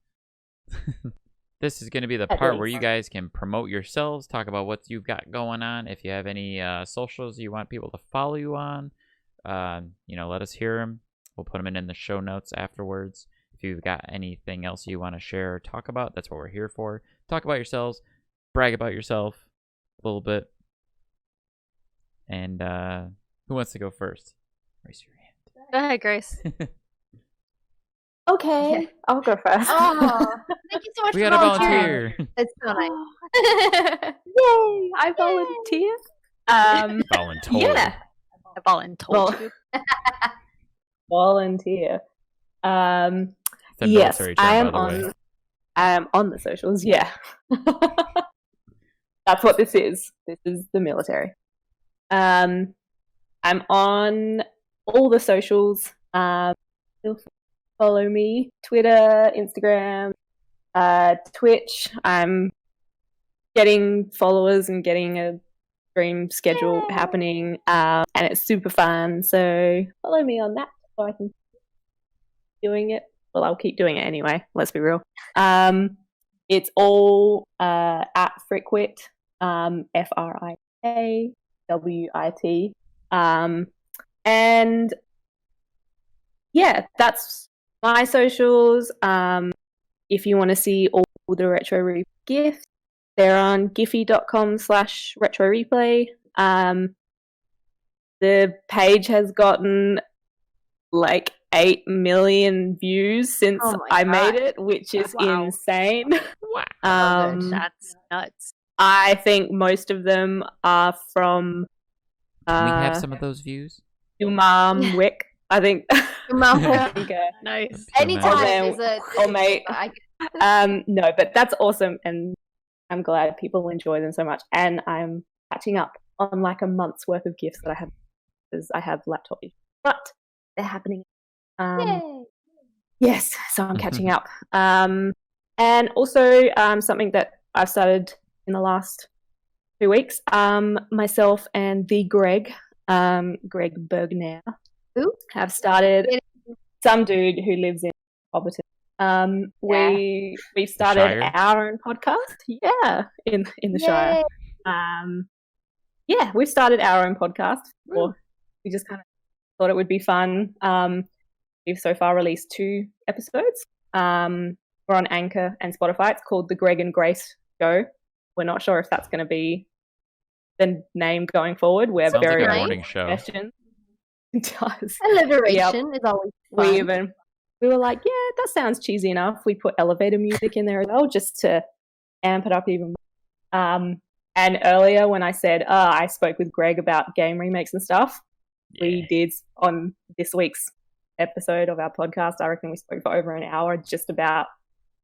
S2: This is going to be the part where you guys can promote yourselves, talk about what you've got going on. If you have any socials you want people to follow you on, let us hear them. We'll put them in the show notes afterwards. If you've got anything else you want to share or talk about, that's what we're here for. Talk about yourselves, brag about yourself a little bit. And who wants to go first? Raise your hand.
S1: Go ahead, Grace.
S4: Okay,
S3: Yeah.
S4: I'll go first.
S3: Oh, thank you so much
S2: We
S3: for
S2: got a
S3: volunteering.
S2: volunteer.
S3: That's so nice.
S4: Yay! I volunteer.
S2: Volunteer.
S4: Yeah.
S1: I volunteered you.
S4: Volunteer.
S2: It's a
S4: Yes,
S2: military
S4: I
S2: term,
S4: am
S2: by the way.
S4: on the socials. Yeah, that's what this is. This is the military. I'm on all the socials. Feel free to follow me: Twitter, Instagram, Twitch. I'm getting followers and getting a stream schedule happening, and it's super fun. So follow me on that so I can keep doing it. Well, I'll keep doing it anyway. Let's be real. It's all at Frickwit, FRIKWIT, and yeah, that's my socials. If you want to see all the Retro Replay gifts, they're on giphy.com/retro replay. The page has gotten like 8 million views since
S3: Oh my
S4: I
S3: God.
S4: made it, which is
S1: Wow.
S4: insane.
S3: So good.
S1: That's nuts.
S4: I think most of them are from
S2: Can we have some of those views?
S4: your mom, Wick. I think.
S3: Your mom.
S4: I think,
S1: Nice.
S3: Anytime
S4: then-
S3: there's
S4: oh, mate.
S3: I-
S4: no, but that's awesome, and I'm glad people enjoy them so much. And I'm catching up on like a month's worth of gifts that I have because I have laptop issues, but they're happening.
S3: Yay.
S4: Yes, so I'm catching up. And also something that I've started in the last 2 weeks. Myself and the Greg Bergner,
S3: Who?
S4: have started. Some dude who lives in Hobbiton. We've started
S2: Shire?
S4: our own podcast. Yeah, in the Shire. Yeah, we've started our own podcast. Or we just kind of thought it would be fun. We've so far released 2 episodes. We're on Anchor and Spotify. It's called The Greg and Grace Show. We're not sure if that's going to be the name going forward. We're
S2: Sounds
S4: very
S2: like a
S3: nice.
S2: morning show.
S4: questions. It does.
S3: Alliteration is always fun.
S4: We were like, yeah, that sounds cheesy enough. We put elevator music in there as well, just to amp it up even more. And earlier when I said I spoke with Greg about game remakes and stuff, we did on this week's episode of our podcast. I reckon we spoke for over an hour just about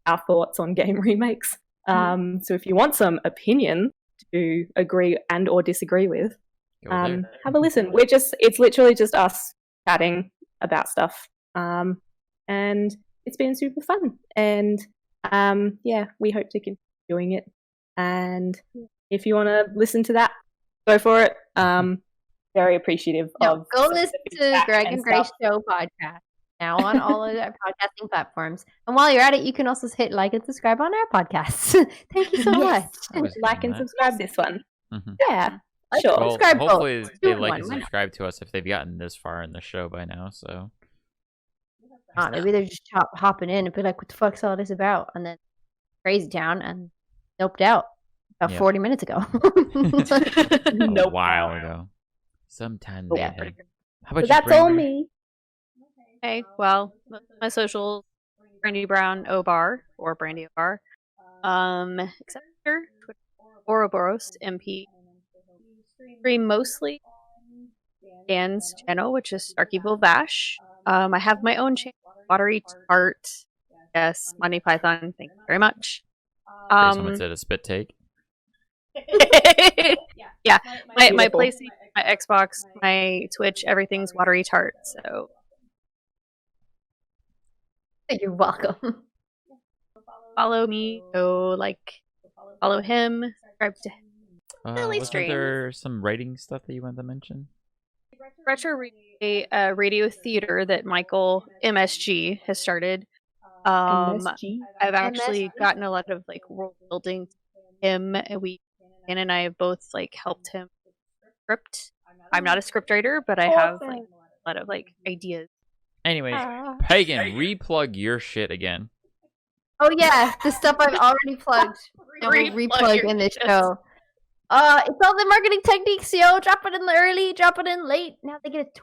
S4: our thoughts on game remakes. So if you want some opinion to agree and or disagree with,
S2: Go there.
S4: have a listen. It's literally just us chatting about stuff. And it's been super fun. And yeah, we hope to continue doing it. And if you want to listen to that, go for it. Very appreciative of
S3: Go
S4: the
S3: listen to
S4: feedback
S3: Greg and Grace
S4: stuff.
S3: Show podcast now on all of our podcasting platforms. And while you're at it, you can also hit like and subscribe on our podcasts. Thank you so
S4: Yes.
S3: much.
S2: I was
S4: Like
S2: doing
S4: and
S2: that.
S4: subscribe this one.
S2: Mhm.
S4: Yeah,
S3: Like
S4: sure.
S2: Well,
S3: subscribe both.
S2: hopefully
S3: Two
S2: they
S3: in
S2: like
S3: one.
S2: and
S3: Why not?
S2: subscribe to us if they've gotten this far in the show by now. So
S3: Maybe they're just hopping in and be like, what the fuck's all this about? And then Crazy Town and noped out about
S2: Yeah.
S3: 40 minutes ago.
S2: a
S4: Nope.
S2: while ago, sometime
S4: Yeah,
S2: ahead.
S1: pretty
S2: How about
S4: So
S2: you,
S4: that's all
S2: Brandy?
S4: me.
S1: Okay, well, my socials, Brandy Brown Obar or Brandy Obar. Except for Twitter, Ouroboros MP. Stream mostly Dan's channel, which is Starkyville Vash. I have my own channel, Watery Art. Yes, Monty Python. Thank you very much.
S2: Someone said a spit take.
S1: Yeah, my
S4: Beautiful.
S1: my Xbox, my Twitch, everything's watery tart. So
S3: You're welcome.
S1: follow me. Go follow him. Subscribe to him.
S2: Wasn't
S1: streams.
S2: there some writing stuff that you wanted to mention?
S1: Retro radio theater that Michael MSG has started.
S4: MSG?
S1: I've actually
S3: MSG?
S1: gotten a lot of world building. Him and Ann and I have both helped him script. I'm not a script writer, but I have a lot of ideas.
S2: Anyways, Pagan, replug your shit again.
S3: Oh yeah, the stuff I've already plugged. And we'll replug in the show. It's all the marketing techniques, yo. Drop it in the early, drop it in late. Now they get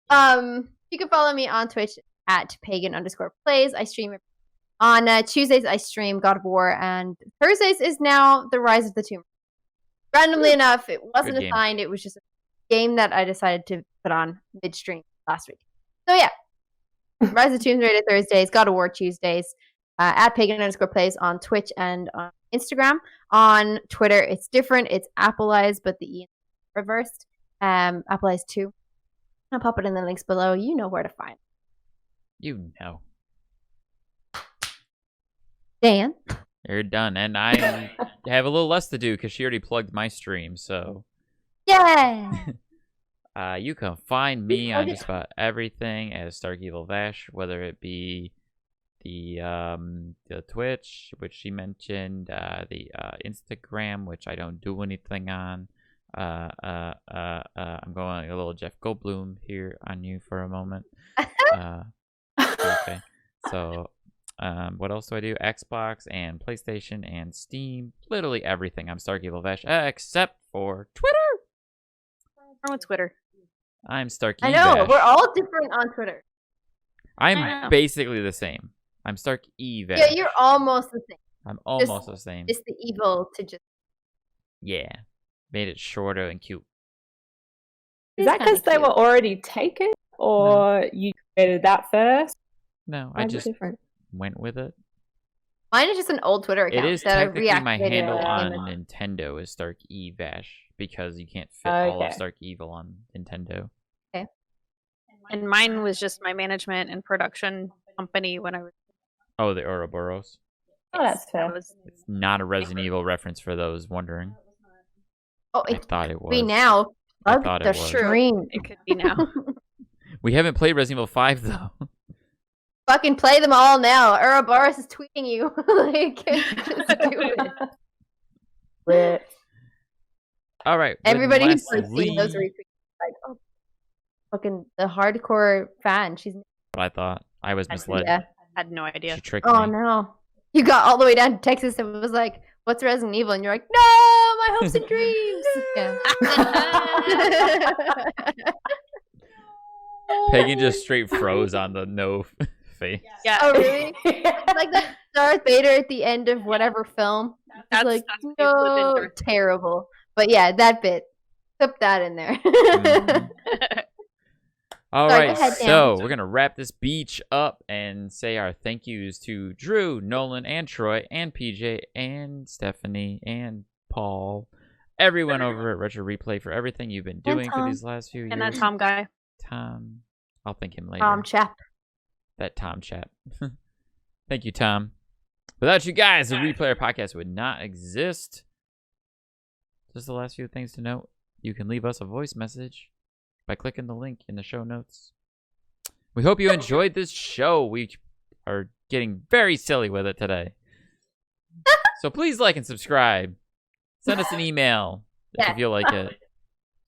S3: you can follow me on Twitch at pagan_plays. I stream on Tuesdays. I stream God of War, and Thursdays is now the Rise of the Tomb. Randomly enough, it wasn't assigned. It was just a game that I decided to put on midstream last week. So yeah, Rise of the Tomb Raider Thursdays, God of War Tuesdays. At pagan_plays on Twitch and on Instagram. On Twitter, it's different. It's Appleize, but the E is reversed. Appleize 2. I'll pop it in the links below. You know where to find it.
S2: You know.
S3: Dan?
S2: You're done. And I have a little less to do because she already plugged my stream, so.
S3: Yeah!
S2: You can find me on just about everything as Stark Evil Vash, whether it be the Twitch, which she mentioned, the Instagram, which I don't do anything on. I'm going a little Jeff Goldblum here on you for a moment. Okay. So, what else do I do? Xbox and PlayStation and Steam. Literally everything. I'm Stark Evil Vash, except for Twitter.
S1: I'm on Twitter.
S2: I'm Stark
S3: I know,
S2: Vash.
S3: we're all different on Twitter.
S2: I'm basically the same. I'm Stark Vash.
S3: Yeah, you're almost the same.
S2: I'm almost the same.
S3: It's the evil to just...
S2: Yeah. Made it shorter and cute.
S4: Is that because they were already taken? Or you created that first?
S2: No, I just went with it.
S3: Mine is just an old Twitter account.
S2: It is technically my handle on Nintendo is Stark Vash because you can't fit all of Stark Evil on Nintendo.
S3: Okay.
S1: And mine was just my management and production company when I was...
S2: Oh, the Ouroboros.
S4: Oh, that's fair.
S2: It's not a Resident Evil reference for those wondering.
S3: Oh,
S2: I thought it was.
S3: Be now.
S2: I thought it was.
S3: Stream.
S1: It could be now.
S2: We haven't played Resident Evil 5 though.
S3: Fucking play them all now. Ouroboros is tweeting you. Just do it.
S2: All right.
S3: Everybody who's seeing those retweets, oh, fucking the hardcore fan. She's.
S2: What I thought. I was misled.
S3: Yeah.
S1: Had no idea.
S2: She tricked me.
S3: Oh no! You got all the way down to Texas and was like, "What's Resident Evil?" And you're like, "No, my hopes and dreams."
S2: Pagan just straight froze on the no face.
S1: Yeah.
S3: Oh really? Like the Darth Vader at the end of whatever film. That's like no, terrible. But yeah, that bit. Put that in there.
S2: Mm-hmm. All right,
S3: ahead,
S2: so we're going to wrap this beach up and say our thank yous to Drew, Nolan, and Troy, and PJ, and Stephanie, and Paul, everyone over at Retro Replay for everything you've been doing for these last few years.
S1: And that Tom guy.
S2: Tom. I'll thank him later.
S3: Tom chap.
S2: That Tom chap. Thank you, Tom. Without you guys, the Replayer podcast would not exist. Just the last few things to note. You can leave us a voice message by clicking the link in the show notes. We hope you enjoyed this show. We are getting very silly with it today. So please like and subscribe. Send us an email if you like it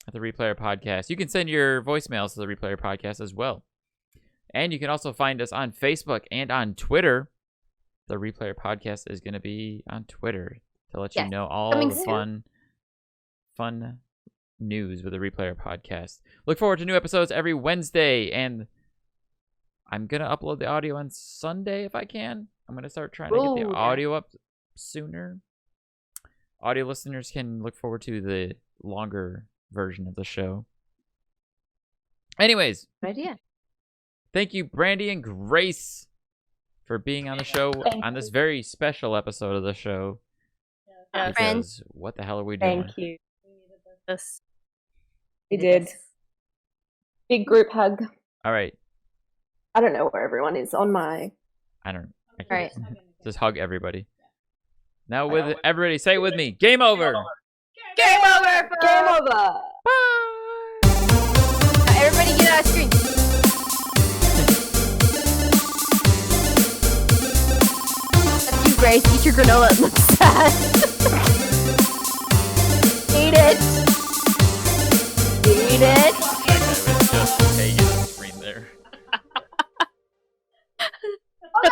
S2: at the Replayer Podcast. You can send your voicemails to the Replayer Podcast as well. And you can also find us on Facebook and on Twitter. The Replayer Podcast is going to be on Twitter to let you know all the fun news with the Replayer Podcast. Look forward to new episodes every Wednesday, and I'm gonna upload the audio on Sunday if I can. I'm gonna start trying to get the audio up sooner. Audio listeners can look forward to the longer version of the show. Anyways, thank you, Brandy and Grace, for being on the show on this very special episode of the show. Because what the hell are we doing?
S4: Thank you.
S1: This.
S4: We did. Big group hug.
S2: All right.
S4: I don't know where everyone is on my.
S2: I don't. I
S3: All right.
S2: Just hug everybody. Now with everybody, say it with me. Game over.
S3: Game over.
S4: Game over.
S2: Bye.
S3: Everybody get out of screen. That's you, Grace. Eat your granola. It looks sad. Eat it. Eat it.
S2: That guy was just taking the screen there.
S3: Oh,